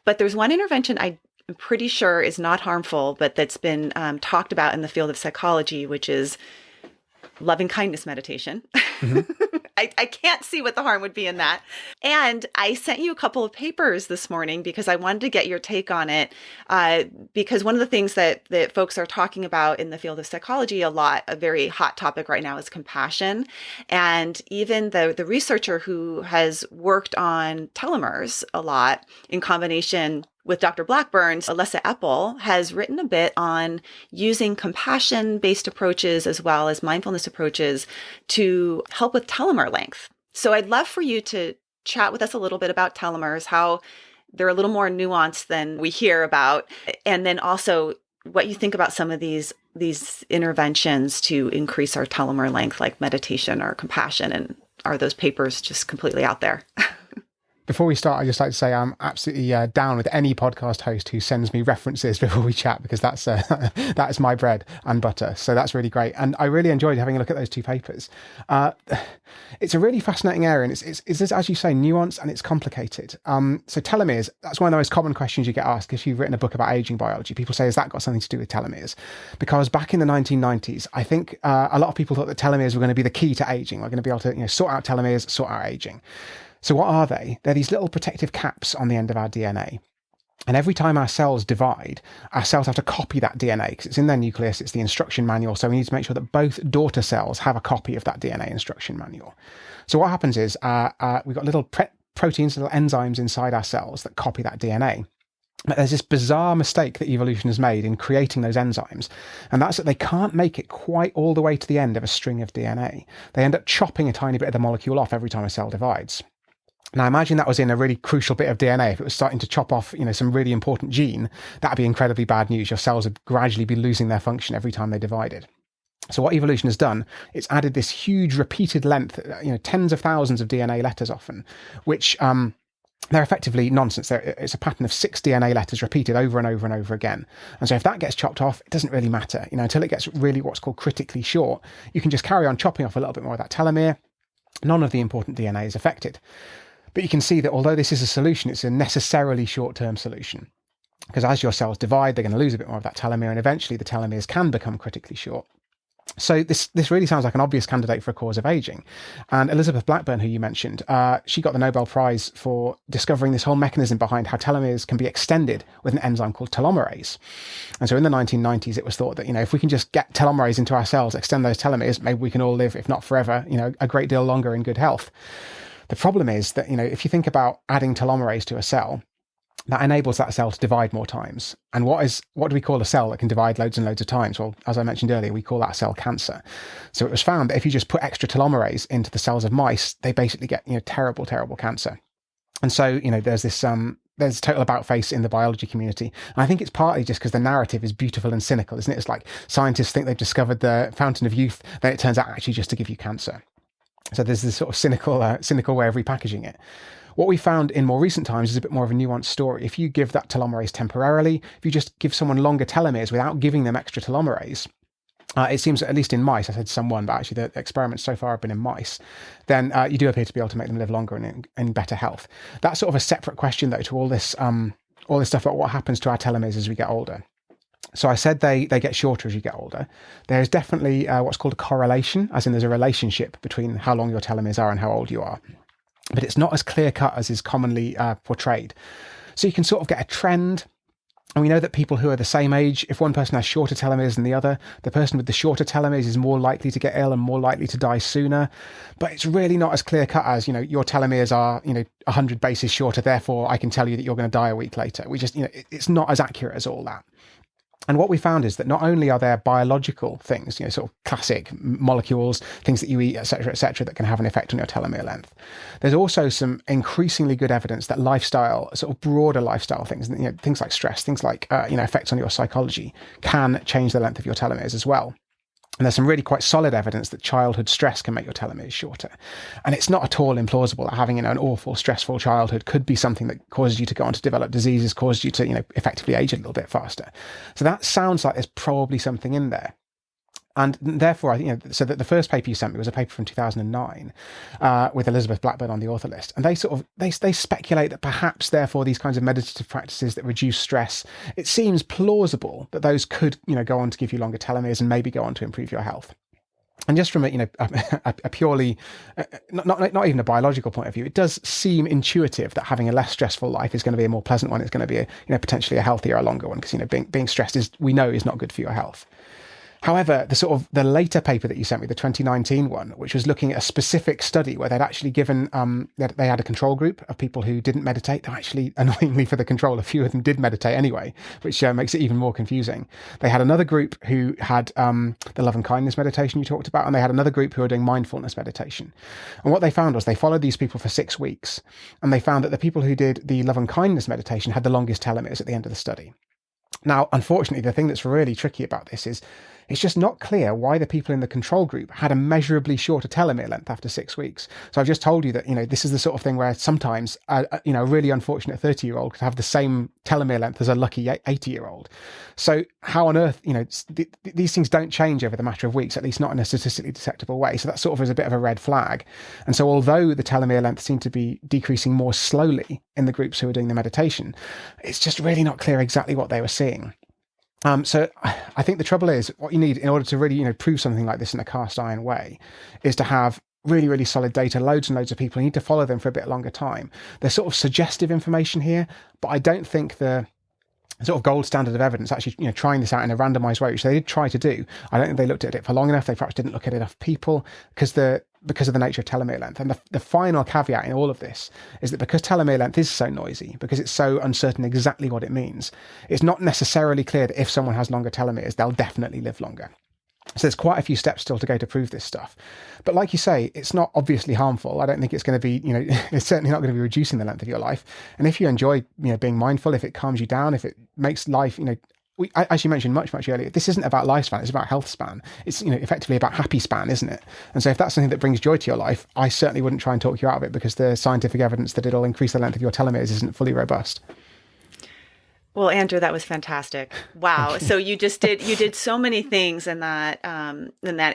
But there's one intervention I'm pretty sure is not harmful, but that's been talked about in the field of psychology, which is loving kindness meditation. Mm-hmm. I can't see what the harm would be in that. And I sent you a couple of papers this morning because I wanted to get your take on it. Because one of the things that folks are talking about in the field of psychology a lot, a very hot topic right now, is compassion. And even the researcher who has worked on telomeres a lot in combination with Dr. Blackburn's, Alessa Epple has written a bit on using compassion-based approaches as well as mindfulness approaches to help with telomere length. So I'd love for you to chat with us a little bit about telomeres, how they're a little more nuanced than we hear about, and then also what you think about some of these interventions to increase our telomere length, like meditation or compassion, and are those papers just completely out there? Before we start, I'd just like to say I'm absolutely down with any podcast host who sends me references before we chat, because that's that's my bread and butter. So that's really great. And I really enjoyed having a look at those two papers. It's a really fascinating area, and it's as you say, nuanced, and it's complicated. So telomeres, that's one of the most common questions you get asked if you've written a book about aging biology. People say, has that got something to do with telomeres? Because back in the 1990s, I think a lot of people thought that telomeres were going to be the key to aging. We're going to be able to sort out telomeres, sort out aging. So what are they? They're these little protective caps on the end of our DNA. And every time our cells divide, our cells have to copy that DNA because it's in their nucleus, it's the instruction manual. So we need to make sure that both daughter cells have a copy of that DNA instruction manual. So what happens is we've got little proteins, little enzymes inside our cells that copy that DNA. But there's this bizarre mistake that evolution has made in creating those enzymes, and that's that they can't make it quite all the way to the end of a string of DNA. They end up chopping a tiny bit of the molecule off every time a cell divides. Now, imagine that was in a really crucial bit of DNA. If it was starting to chop off, some really important gene, that'd be incredibly bad news. Your cells would gradually be losing their function every time they divided. So what evolution has done, it's added this huge repeated length, tens of thousands of DNA letters often, which they're effectively nonsense. It's a pattern of 6 DNA letters repeated over and over and over again. And so if that gets chopped off, it doesn't really matter. Until it gets really what's called critically short, you can just carry on chopping off a little bit more of that telomere. None of the important DNA is affected. But you can see that although this is a solution, it's a necessarily short-term solution. Because as your cells divide, they're going to lose a bit more of that telomere, and eventually the telomeres can become critically short. So this really sounds like an obvious candidate for a cause of aging. And Elizabeth Blackburn, who you mentioned, she got the Nobel Prize for discovering this whole mechanism behind how telomeres can be extended with an enzyme called telomerase. And so in the 1990s, it was thought that, if we can just get telomerase into our cells, extend those telomeres, maybe we can all live, if not forever, a great deal longer in good health. The problem is that, if you think about adding telomerase to a cell, that enables that cell to divide more times. And what do we call a cell that can divide loads and loads of times? Well, as I mentioned earlier, we call that cell cancer. So it was found that if you just put extra telomerase into the cells of mice, they basically get, terrible, terrible cancer. And so, there's this, there's total about face in the biology community. And I think it's partly just because the narrative is beautiful and cynical, isn't it? It's like scientists think they've discovered the fountain of youth, then it turns out actually just to give you cancer. So there's this sort of cynical way of repackaging it. What we found in more recent times is a bit more of a nuanced story. If you give that telomerase temporarily, if you just give someone longer telomeres without giving them extra telomerase, it seems, at least in mice, I said someone, but actually the experiments so far have been in mice, then you do appear to be able to make them live longer and in better health. That's sort of a separate question, though, to all this stuff about what happens to our telomeres as we get older. So I said they get shorter as you get older. There's definitely what's called a correlation, as in there's a relationship between how long your telomeres are and how old you are. But it's not as clear-cut as is commonly portrayed. So you can sort of get a trend. And we know that people who are the same age, if one person has shorter telomeres than the other, the person with the shorter telomeres is more likely to get ill and more likely to die sooner. But it's really not as clear-cut as, your telomeres are, 100 bases shorter, therefore I can tell you that you're going to die a week later. We just, it's not as accurate as all that. And what we found is that not only are there biological things, sort of classic molecules, things that you eat, et cetera, that can have an effect on your telomere length. There's also some increasingly good evidence that lifestyle, sort of broader lifestyle things, things like stress, things like, effects on your psychology can change the length of your telomeres as well. And there's some really quite solid evidence that childhood stress can make your telomeres shorter. And it's not at all implausible that having an awful, stressful childhood could be something that causes you to go on to develop diseases, causes you to, effectively age a little bit faster. So that sounds like there's probably something in there. And therefore, so that the first paper you sent me was a paper from 2009 with Elizabeth Blackburn on the author list. And they speculate that perhaps, therefore, these kinds of meditative practices that reduce stress, it seems plausible that those could, go on to give you longer telomeres and maybe go on to improve your health. And just from a purely, not even a biological point of view, it does seem intuitive that having a less stressful life is going to be a more pleasant one. It's going to be potentially a healthier, a longer one, because being stressed is not good for your health. However, the later paper that you sent me, the 2019 one, which was looking at a specific study where they'd actually given, they had a control group of people who didn't meditate. Though actually, annoyingly for the control, a few of them did meditate anyway, which makes it even more confusing. They had another group who had the love and kindness meditation you talked about, and they had another group who were doing mindfulness meditation. And what they found was they followed these people for 6 weeks, and they found that the people who did the love and kindness meditation had the longest telomeres at the end of the study. Now, unfortunately, the thing that's really tricky about this is it's just not clear why the people in the control group had a measurably shorter telomere length after 6 weeks. So I've just told you that, this is the sort of thing where sometimes, a really unfortunate 30-year-old could have the same telomere length as a lucky 80-year-old. So how on earth, these things don't change over the matter of weeks, at least not in a statistically detectable way. So that sort of is a bit of a red flag. And so although the telomere length seemed to be decreasing more slowly in the groups who were doing the meditation, it's just really not clear exactly what they were seeing. So I think the trouble is what you need in order to really, prove something like this in a cast iron way is to have really, really solid data, loads and loads of people. You need to follow them for a bit longer time. There's sort of suggestive information here, but I don't think the sort of gold standard of evidence actually, trying this out in a randomized way, which they did try to do. I don't think they looked at it for long enough. They perhaps didn't look at enough people because of the nature of telomere length. And the final caveat in all of this is that because telomere length is so noisy, because it's so uncertain exactly what it means, it's not necessarily clear that if someone has longer telomeres, they'll definitely live longer. So there's quite a few steps still to go to prove this stuff. But like you say, it's not obviously harmful. I don't think it's going to be, it's certainly not going to be reducing the length of your life. And if you enjoy, being mindful, if it calms you down, if it makes life, as you mentioned much earlier, this isn't about lifespan, it's about health span. It's, effectively about happy span, isn't it? And so if that's something that brings joy to your life, I certainly wouldn't try and talk you out of it because the scientific evidence that it'll increase the length of your telomeres isn't fully robust. Well, Andrew, that was fantastic. Wow. So you did so many things in that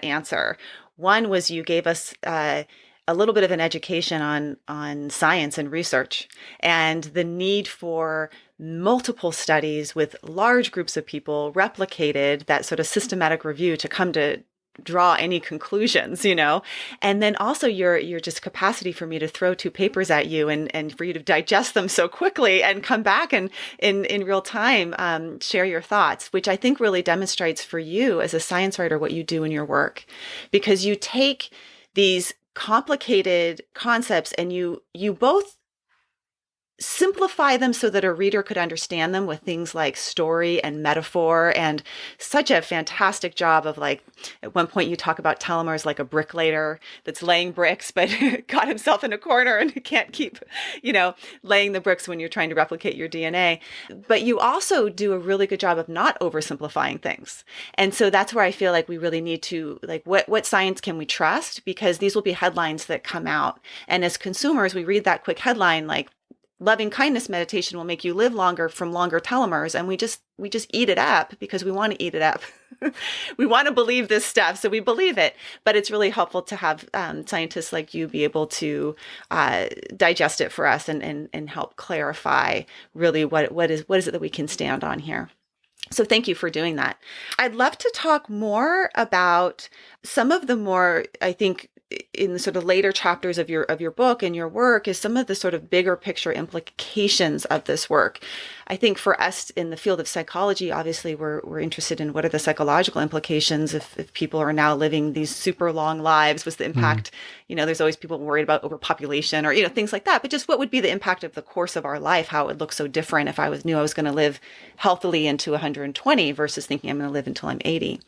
answer. One was you gave us a little bit of an education on science and research and the need for multiple studies with large groups of people replicated, that sort of systematic review to come to draw any conclusions, and then also your just capacity for me to throw 2 papers at you and for you to digest them so quickly and come back and in real time share your thoughts, which I think really demonstrates for you as a science writer what you do in your work, because you take these complicated concepts and you both simplify them so that a reader could understand them with things like story and metaphor, and such a fantastic job of, like, at one point you talk about telomeres like a bricklayer that's laying bricks but got himself in a corner and can't keep laying the bricks when you're trying to replicate your DNA. But you also do a really good job of not oversimplifying things. And so that's where I feel like we really need to, like, what science can we trust, because these will be headlines that come out, and as consumers we read that quick headline like loving kindness meditation will make you live longer from longer telomeres, and we just eat it up because we want to eat it up. We want to believe this stuff, so we believe it. But it's really helpful to have scientists like you be able to digest it for us and help clarify really what is it that we can stand on here. So thank you for doing that. I'd love to talk more about some of the more, I think, in the sort of later chapters of your book and your work, is some of the sort of bigger picture implications of this work. I think for us in the field of psychology, obviously we're interested in what are the psychological implications if people are now living these super long lives. What's the impact? There's always people worried about overpopulation or things like that. But just what would be the impact of the course of our life? How it would look so different if I knew I was going to live healthily into 120 versus thinking I'm going to live until I'm 80.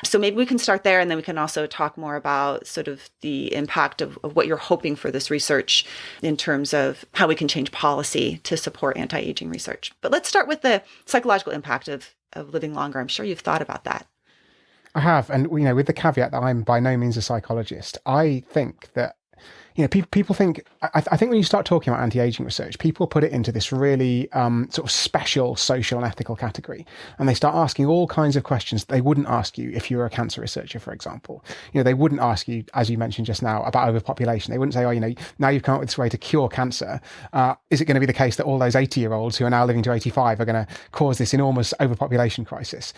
So maybe we can start there, and then we can also talk more about sort of the impact of what you're hoping for this research in terms of how we can change policy to support anti-aging research. But let's start with the psychological impact of living longer. I'm sure you've thought about that. I have. And, with the caveat that I'm by no means a psychologist, I think that, people think, I think when you start talking about anti-aging research, people put it into this really sort of special social and ethical category. And they start asking all kinds of questions they wouldn't ask you if you were a cancer researcher, for example. They wouldn't ask you, as you mentioned just now, about overpopulation. They wouldn't say, now you've come up with this way to cure cancer. Is it going to be the case that all those 80-year-olds who are now living to 85 are going to cause this enormous overpopulation crisis?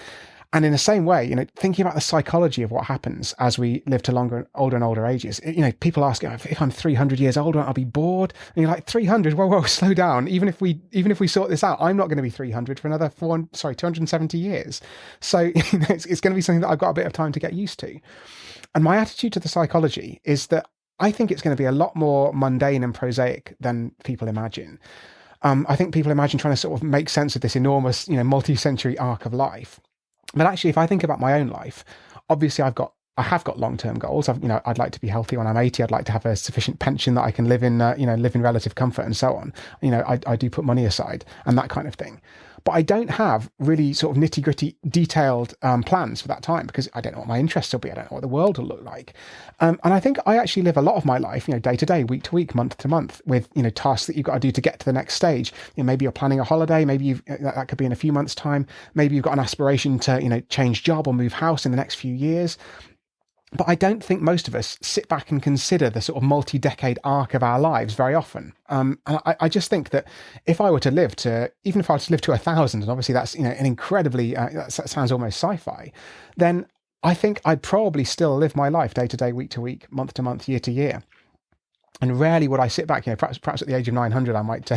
And in the same way, thinking about the psychology of what happens as we live to older and older ages, people ask, if I'm 300 years older, I'll be bored. And you're like, 300? Whoa, slow down. Even if we sort this out, I'm not going to be 300 for another 270 years. So it's going to be something that I've got a bit of time to get used to. And my attitude to the psychology is that I think it's going to be a lot more mundane and prosaic than people imagine. I think people imagine trying to sort of make sense of this enormous, multi-century arc of life. But actually, if I think about my own life, obviously I have got long-term goals. I'd like to be healthy when I'm 80. I'd like to have a sufficient pension that I can live in relative comfort and so on. I do put money aside and that kind of thing. But I don't have really sort of nitty-gritty detailed plans for that time, because I don't know what my interests will be. I don't know what the world will look like. And I think I actually live a lot of my life, day to day, week to week, month to month, with, tasks that you've got to do to get to the next stage. Maybe you're planning a holiday. Maybe that could be in a few months' time. Maybe you've got an aspiration to, change job or move house in the next few years. But I don't think most of us sit back and consider the sort of multi-decade arc of our lives very often. And I just think that if I were to live to, even if I were to live to 1,000, and obviously that's, an incredibly, that sounds almost sci-fi, then I think I'd probably still live my life day to day, week to week, month to month, year to year. And rarely would I sit back, perhaps at the age of 900, I might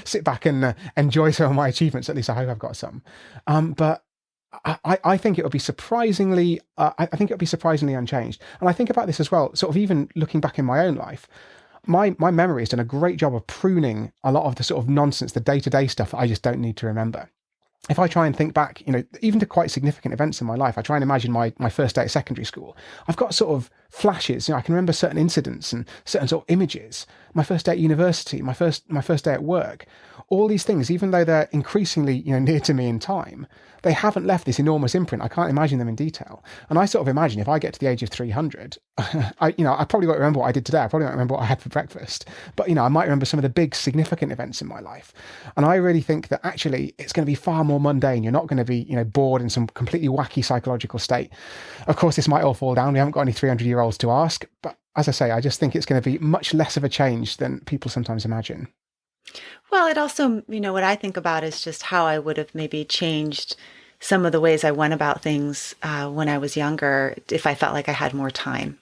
sit back and enjoy some of my achievements. At least I hope I've got some. But I think it would be surprisingly, unchanged. And I think about this as well, sort of even looking back in my own life, my memory has done a great job of pruning a lot of the sort of nonsense, the day-to-day stuff that I just don't need to remember. If I try and think back, even to quite significant events in my life, I try and imagine my first day at secondary school. I've got sort of flashes, I can remember certain incidents and certain sort of images. My first day at university, my first day at work, all these things, even though they're increasingly, near to me in time, they haven't left this enormous imprint. I can't imagine them in detail. And I sort of imagine if I get to the age of 300, I probably won't remember what I did today. I probably won't remember what I had for breakfast, but, I might remember some of the big significant events in my life. And I really think that actually it's going to be far more mundane. You're not going to be, bored in some completely wacky psychological state. Of course, this might all fall down. We haven't got any 300-year-olds to ask, but as I say, I just think it's going to be much less of a change than people sometimes imagine. Well, it also, what I think about is just how I would have maybe changed some of the ways I went about things when I was younger, if I felt like I had more time.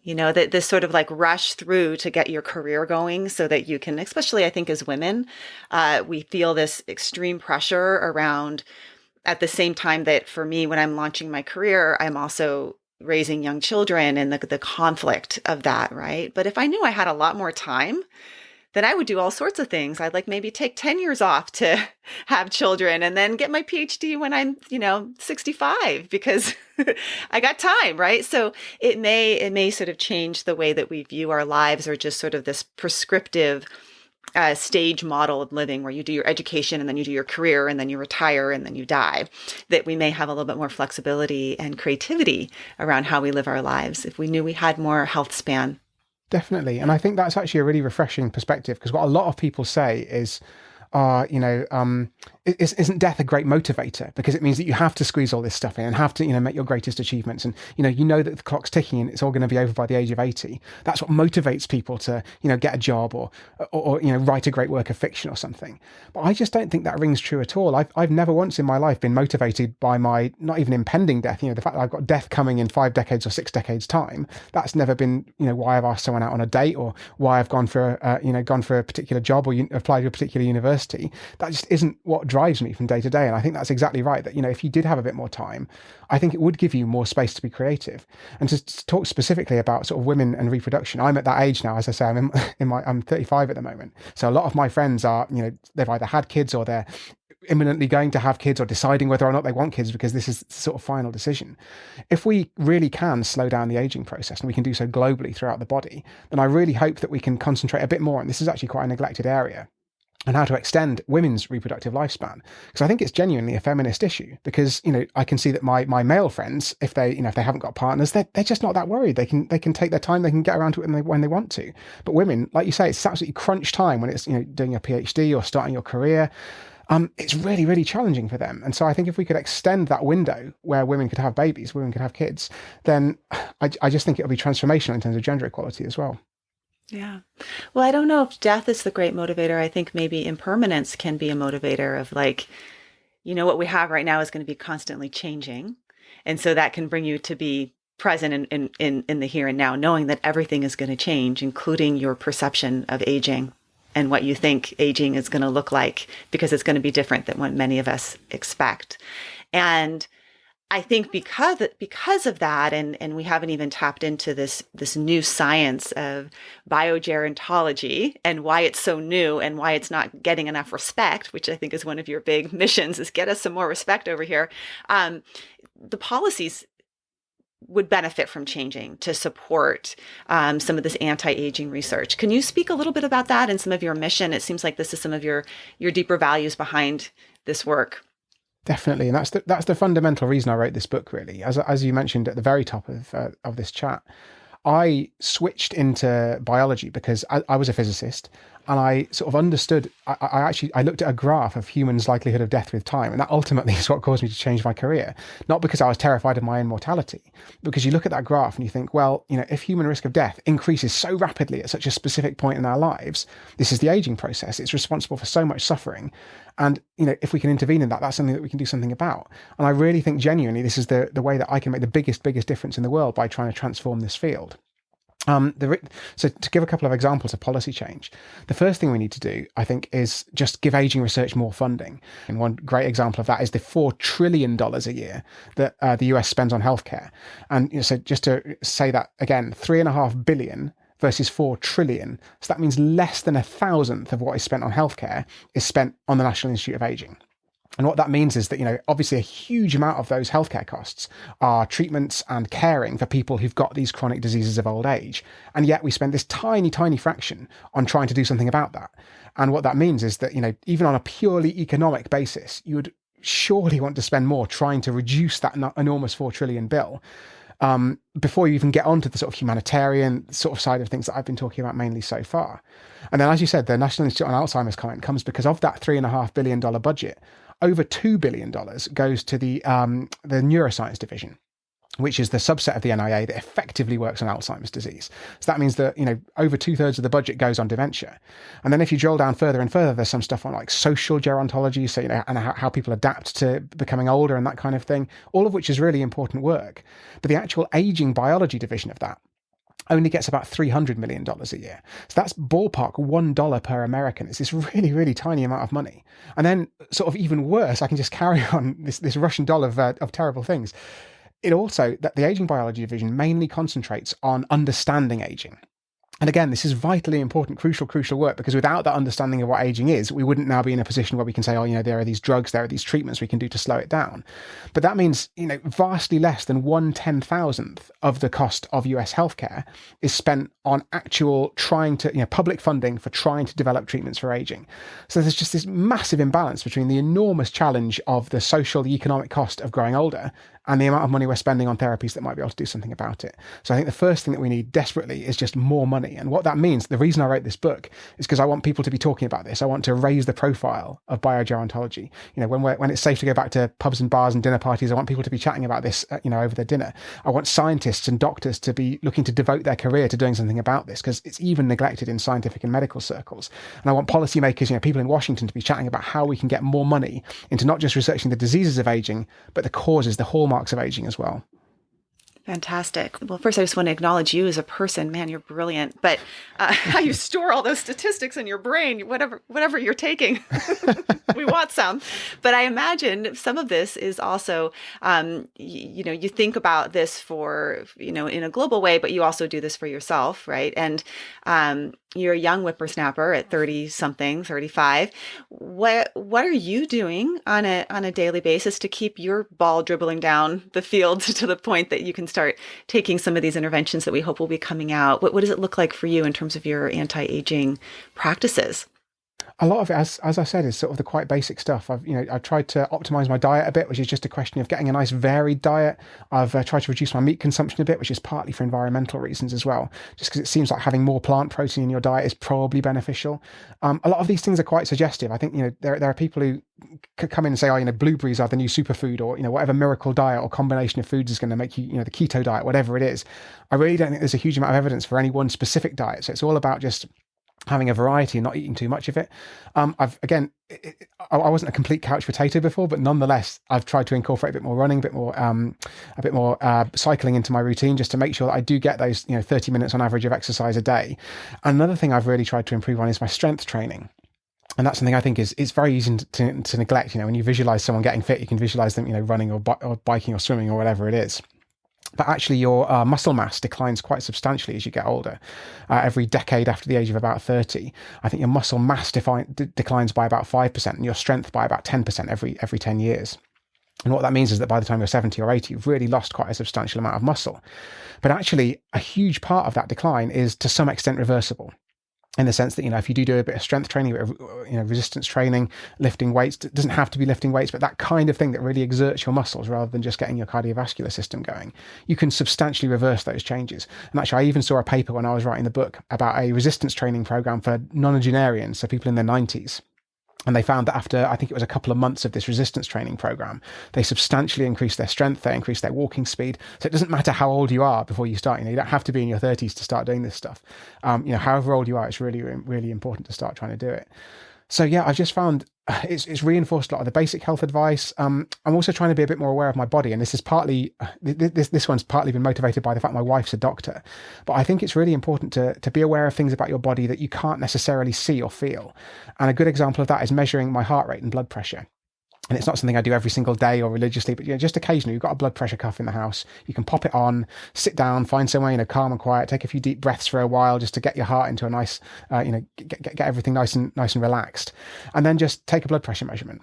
That this sort of like rush through to get your career going so that you can, especially I think as women, we feel this extreme pressure around, at the same time that for me, when I'm launching my career, I'm also raising young children and the conflict of that, right? But if I knew I had a lot more time, then I would do all sorts of things. I'd like maybe take 10 years off to have children and then get my PhD when I'm, 65 because I got time, right? So it may sort of change the way that we view our lives, or just sort of this prescriptive stage model of living where you do your education and then you do your career and then you retire and then you die, that we may have a little bit more flexibility and creativity around how we live our lives if we knew we had more health span. Definitely. And I think that's actually a really refreshing perspective, because what a lot of people say is, isn't death a great motivator? Because it means that you have to squeeze all this stuff in and have to, make your greatest achievements. And, that the clock's ticking and it's all going to be over by the age of 80. That's what motivates people to, get a job or write a great work of fiction or something. But I just don't think that rings true at all. I've never once in my life been motivated by my, not even impending death, the fact that I've got death coming in 5 decades or 6 decades time. That's never been, why I've asked someone out on a date, or why I've gone for a particular job or applied to a particular university. That just isn't what drives me from day to day. And I think that's exactly right, that, if you did have a bit more time, I think it would give you more space to be creative. And to talk specifically about sort of women and reproduction, I'm at that age now, as I say, I'm 35 at the moment. So a lot of my friends are, they've either had kids or they're imminently going to have kids or deciding whether or not they want kids, because this is the sort of final decision. If we really can slow down the aging process, and we can do so globally throughout the body, then I really hope that we can concentrate a bit more, and this is actually quite a neglected area, and how to extend women's reproductive lifespan. Because I think it's genuinely a feminist issue, because, I can see that my male friends, if they, if they haven't got partners, they're just not that worried. They can take their time, they can get around to it when they want to. But women, like you say, it's absolutely crunch time when it's, doing a PhD or starting your career. It's really, really challenging for them. And so I think if we could extend that window where women could have babies, women could have kids, then I just think it'll be transformational in terms of gender equality as well. Yeah. Well, I don't know if death is the great motivator. I think maybe impermanence can be a motivator of like, what we have right now is going to be constantly changing. And so that can bring you to be present in the here and now, knowing that everything is going to change, including your perception of aging and what you think aging is going to look like, because it's going to be different than what many of us expect. And I think because of that, and we haven't even tapped into this new science of biogerontology and why it's so new and why it's not getting enough respect, which I think is one of your big missions, is get us some more respect over here. The policies would benefit from changing to support some of this anti-aging research. Can you speak a little bit about that and some of your mission? It seems like this is some of your deeper values behind this work. Definitely, and that's the fundamental reason I wrote this book. Really, as you mentioned at the very top of this chat, I switched into biology because I was a physicist, and I sort of understood. I looked at a graph of humans' likelihood of death with time, and that ultimately is what caused me to change my career. Not because I was terrified of my own mortality, because you look at that graph and you think, well, if human risk of death increases so rapidly at such a specific point in our lives, this is the aging process. It's responsible for so much suffering. And, if we can intervene in that, that's something that we can do something about. And I really think genuinely this is the way that I can make the biggest difference in the world by trying to transform this field. So to give a couple of examples of policy change, the first thing we need to do, I think, is just give aging research more funding. And one great example of that is the $4 trillion a year that the US spends on healthcare. And so just to say that again, $3.5 billion versus 4 trillion. So that means less than 1,000th of what is spent on healthcare is spent on the National Institute of Aging. And what that means is that, obviously a huge amount of those healthcare costs are treatments and caring for people who've got these chronic diseases of old age. And yet we spend this tiny fraction on trying to do something about that. And what that means is that, even on a purely economic basis, you would surely want to spend more trying to reduce that enormous 4 trillion bill. Before you even get onto the sort of humanitarian sort of side of things that I've been talking about mainly so far. And then, as you said, the National Institute on Alzheimer's comment comes because of that $3.5 billion budget, over $2 billion goes to the neuroscience division, which is the subset of the NIA that effectively works on Alzheimer's disease. So that means that, over 2/3 of the budget goes on dementia. And then if you drill down further and further, there's some stuff on like social gerontology, so, and how people adapt to becoming older and that kind of thing, all of which is really important work. But the actual aging biology division of that only gets about $300 million a year. So that's ballpark $1 per American. It's this really, really tiny amount of money. And then sort of even worse, I can just carry on this Russian doll of terrible things. It also, that the aging biology division mainly concentrates on understanding aging. And again, this is vitally important, crucial work, because without that understanding of what aging is, we wouldn't now be in a position where we can say, there are these drugs, there are these treatments we can do to slow it down. But that means, vastly less than 1/10,000th of the cost of US healthcare is spent on actual trying to, public funding for trying to develop treatments for aging. So there's just this massive imbalance between the enormous challenge of the social, the economic cost of growing older and the amount of money we're spending on therapies that might be able to do something about it. So I think the first thing that we need desperately is just more money. And what that means, the reason I wrote this book is because I want people to be talking about this. I want to raise the profile of biogerontology. When it's safe to go back to pubs and bars and dinner parties, I want people to be chatting about this, over their dinner. I want scientists and doctors to be looking to devote their career to doing something about this, because it's even neglected in scientific and medical circles. And I want policymakers, people in Washington to be chatting about how we can get more money into not just researching the diseases of aging, but the causes, the hallmarks of aging as well. Fantastic. Well, first, I just want to acknowledge you as a person. Man, you're brilliant. But how you store all those statistics in your brain, whatever you're taking, we want some. But I imagine some of this is also, you think about this for, in a global way, but you also do this for yourself, right? And you're a young whippersnapper at 30-something, 35. What are you doing on a daily basis to keep your ball dribbling down the field to the point that you can start taking some of these interventions that we hope will be coming out? What does it look like for you in terms of your anti-aging practices? A lot of it, as I said, is sort of the quite basic stuff. I've tried to optimize my diet a bit, which is just a question of getting a nice varied diet. I've tried to reduce my meat consumption a bit, which is partly for environmental reasons as well, just because it seems like having more plant protein in your diet is probably beneficial. A lot of these things are quite suggestive. I think, there are people who could come in and say, blueberries are the new superfood, or, whatever miracle diet or combination of foods is going to make you, the keto diet, whatever it is. I really don't think there's a huge amount of evidence for any one specific diet. So it's all about just having a variety and not eating too much of it. I wasn't a complete couch potato before, but nonetheless, I've tried to incorporate a bit more running, a bit more cycling into my routine, just to make sure that I do get those 30 minutes on average of exercise a day. Another thing I've really tried to improve on is my strength training. And that's something I think is very easy to neglect. When you visualize someone getting fit, you can visualize them, running or biking or swimming or whatever it is. But actually, your muscle mass declines quite substantially as you get older. Every decade after the age of about 30, I think your muscle mass declines by about 5% and your strength by about 10% every 10 years. And what that means is that by the time you're 70 or 80, you've really lost quite a substantial amount of muscle. But actually, a huge part of that decline is to some extent reversible. In the sense that, if you do a bit of strength training, resistance training, lifting weights, it doesn't have to be lifting weights, but that kind of thing that really exerts your muscles rather than just getting your cardiovascular system going, you can substantially reverse those changes. And actually, I even saw a paper when I was writing the book about a resistance training program for nonagenarians, so people in their 90s. And they found that after, I think it was a couple of months of this resistance training program, they substantially increased their strength, they increased their walking speed. So it doesn't matter how old you are before you start. You don't have to be in your 30s to start doing this stuff. However old you are, it's really, really important to start trying to do it. So yeah, I've just found it's reinforced a lot of the basic health advice. I'm also trying to be a bit more aware of my body, and this is partly this one's partly been motivated by the fact my wife's a doctor. But I think it's really important to be aware of things about your body that you can't necessarily see or feel. And a good example of that is measuring my heart rate and blood pressure. And it's not something I do every single day or religiously, but just occasionally. You've got a blood pressure cuff in the house, you can pop it on, sit down, find somewhere calm and quiet, take a few deep breaths for a while just to get your heart into a nice, get everything nice and relaxed, and then just take a blood pressure measurement.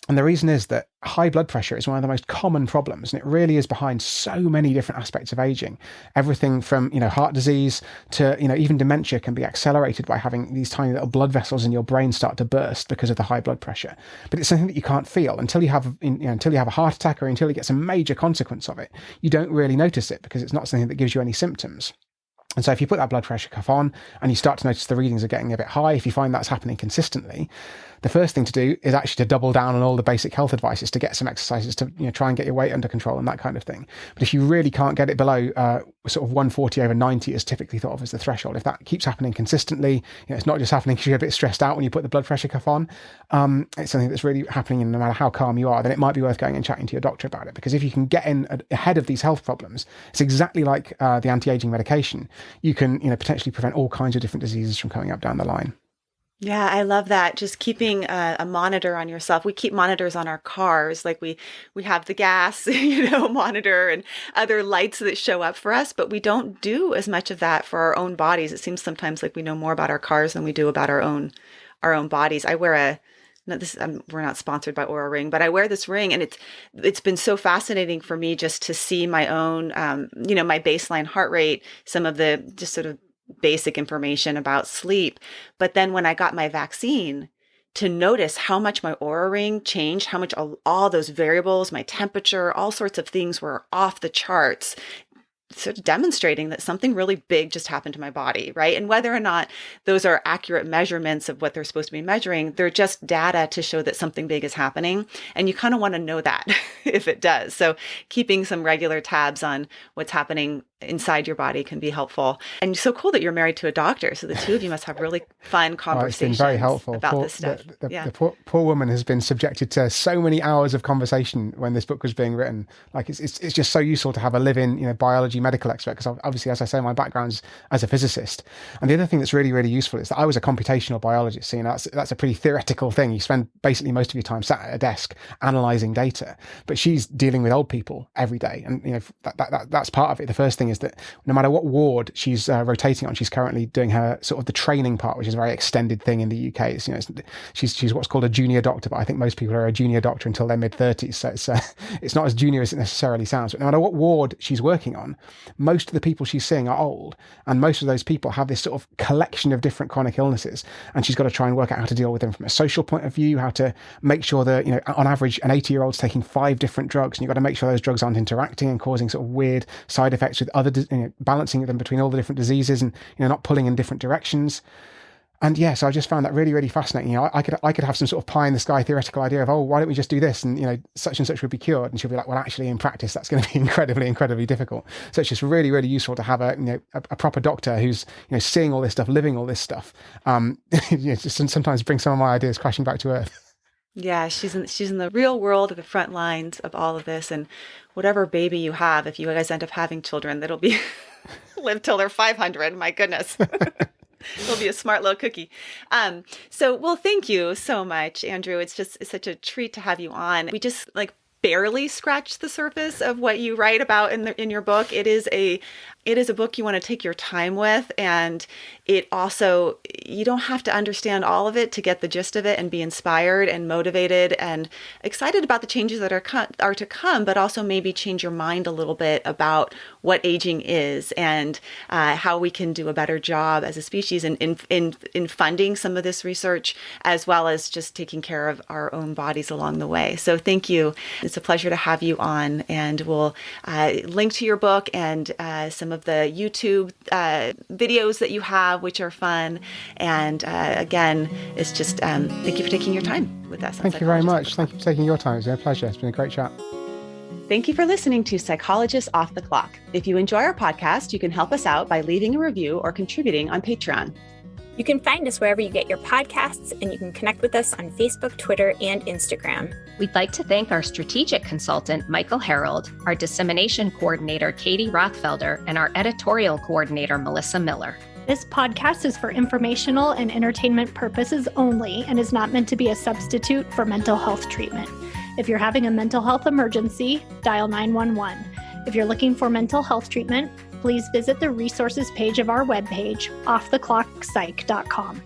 And the reason is that high blood pressure is one of the most common problems, and it really is behind so many different aspects of aging. Everything from, heart disease to, even dementia can be accelerated by having these tiny little blood vessels in your brain start to burst because of the high blood pressure. But it's something that you can't feel until you have a heart attack or until you get some major consequence of it. You don't really notice it because it's not something that gives you any symptoms. And so if you put that blood pressure cuff on and you start to notice the readings are getting a bit high, if you find that's happening consistently, the first thing to do is actually to double down on all the basic health advices, to get some exercises, to try and get your weight under control and that kind of thing. But if you really can't get it below sort of 140/90 is typically thought of as the threshold. If that keeps happening consistently, it's not just happening because you're a bit stressed out when you put the blood pressure cuff on. It's something that's really happening, and no matter how calm you are, then it might be worth going and chatting to your doctor about it. Because if you can get in ahead of these health problems, it's exactly like the anti-aging medication. You can potentially prevent all kinds of different diseases from coming up down the line. Yeah, I love that. Just keeping a monitor on yourself. We keep monitors on our cars. Like we have the gas, monitor and other lights that show up for us, but we don't do as much of that for our own bodies. It seems sometimes like we know more about our cars than we do about our own bodies. I wear we're not sponsored by Oura Ring, but I wear this ring, and it's been so fascinating for me just to see my own, my baseline heart rate, some of the just sort of basic information about sleep. But then when I got my vaccine, to notice how much my Oura Ring changed, how much all those variables, my temperature, all sorts of things were off the charts, sort of demonstrating that something really big just happened to my body, right? And whether or not those are accurate measurements of what they're supposed to be measuring, they're just data to show that something big is happening. And you kind of want to know that if it does. So keeping some regular tabs on what's happening inside your body can be helpful. And so cool that you're married to a doctor. So the two of you must have really fun conversations. It's been very helpful about this stuff. The poor woman has been subjected to so many hours of conversation when this book was being written. Like it's just so useful to have a live-in, biology medical expert, because obviously, as I say, my background's as a physicist. And the other thing that's really, really useful is that I was a computational biologist. So, that's a pretty theoretical thing. You spend basically most of your time sat at a desk analyzing data, but she's dealing with old people every day. And, that's part of it. The first thing is that no matter what ward she's rotating on, she's currently doing her sort of the training part, which is a very extended thing in the UK. She's what's called a junior doctor, but I think most people are a junior doctor until their mid-30s. So it's not as junior as it necessarily sounds. But no matter what ward she's working on, most of the people she's seeing are old, and most of those people have this sort of collection of different chronic illnesses, and she's got to try and work out how to deal with them from a social point of view, how to make sure that, on average, an 80-year-old's taking 5 different drugs, and you've got to make sure those drugs aren't interacting and causing sort of weird side effects with other, balancing them between all the different diseases and, not pulling in different directions. And yeah, so I just found that really, really fascinating. You know, I could have some sort of pie in the sky theoretical idea of, oh, why don't we just do this? And, you know, such and such would be cured. And she'll be like, well, actually in practice, that's going to be incredibly, incredibly difficult. So it's just really, really useful to have a proper doctor who's, you know, seeing all this stuff, living all this stuff. You know, just sometimes bring some of my ideas crashing back to earth. Yeah, she's in the real world, at the front lines of all of this. And whatever baby you have, if you guys end up having children, that'll be live till they're 500. My goodness. It'll be a smart little cookie. Well, thank you so much, Andrew. It's such a treat to have you on. We just barely scratched the surface of what you write about in your book. It is a book you want to take your time with, and it also, you don't have to understand all of it to get the gist of it and be inspired and motivated and excited about the changes that are to come, but also maybe change your mind a little bit about what aging is and how we can do a better job as a species in funding some of this research, as well as just taking care of our own bodies along the way. So thank you. It's a pleasure to have you on, and we'll link to your book and some of the YouTube videos that you have, which are fun. And again, it's just thank you for taking your time with us. Thank you very much. Thank you for taking your time. It's been a pleasure. It's been a great chat. Thank you for listening to Psychologists Off the Clock. If you enjoy our podcast, you can help us out by leaving a review or contributing on Patreon. You can find us wherever you get your podcasts, and you can connect with us on Facebook, Twitter, and Instagram. We'd like to thank our strategic consultant, Michael Harold, our dissemination coordinator, Katie Rothfelder, and our editorial coordinator, Melissa Miller. This podcast is for informational and entertainment purposes only and is not meant to be a substitute for mental health treatment. If you're having a mental health emergency, dial 911. If you're looking for mental health treatment, please visit the resources page of our webpage, offtheclockpsych.com.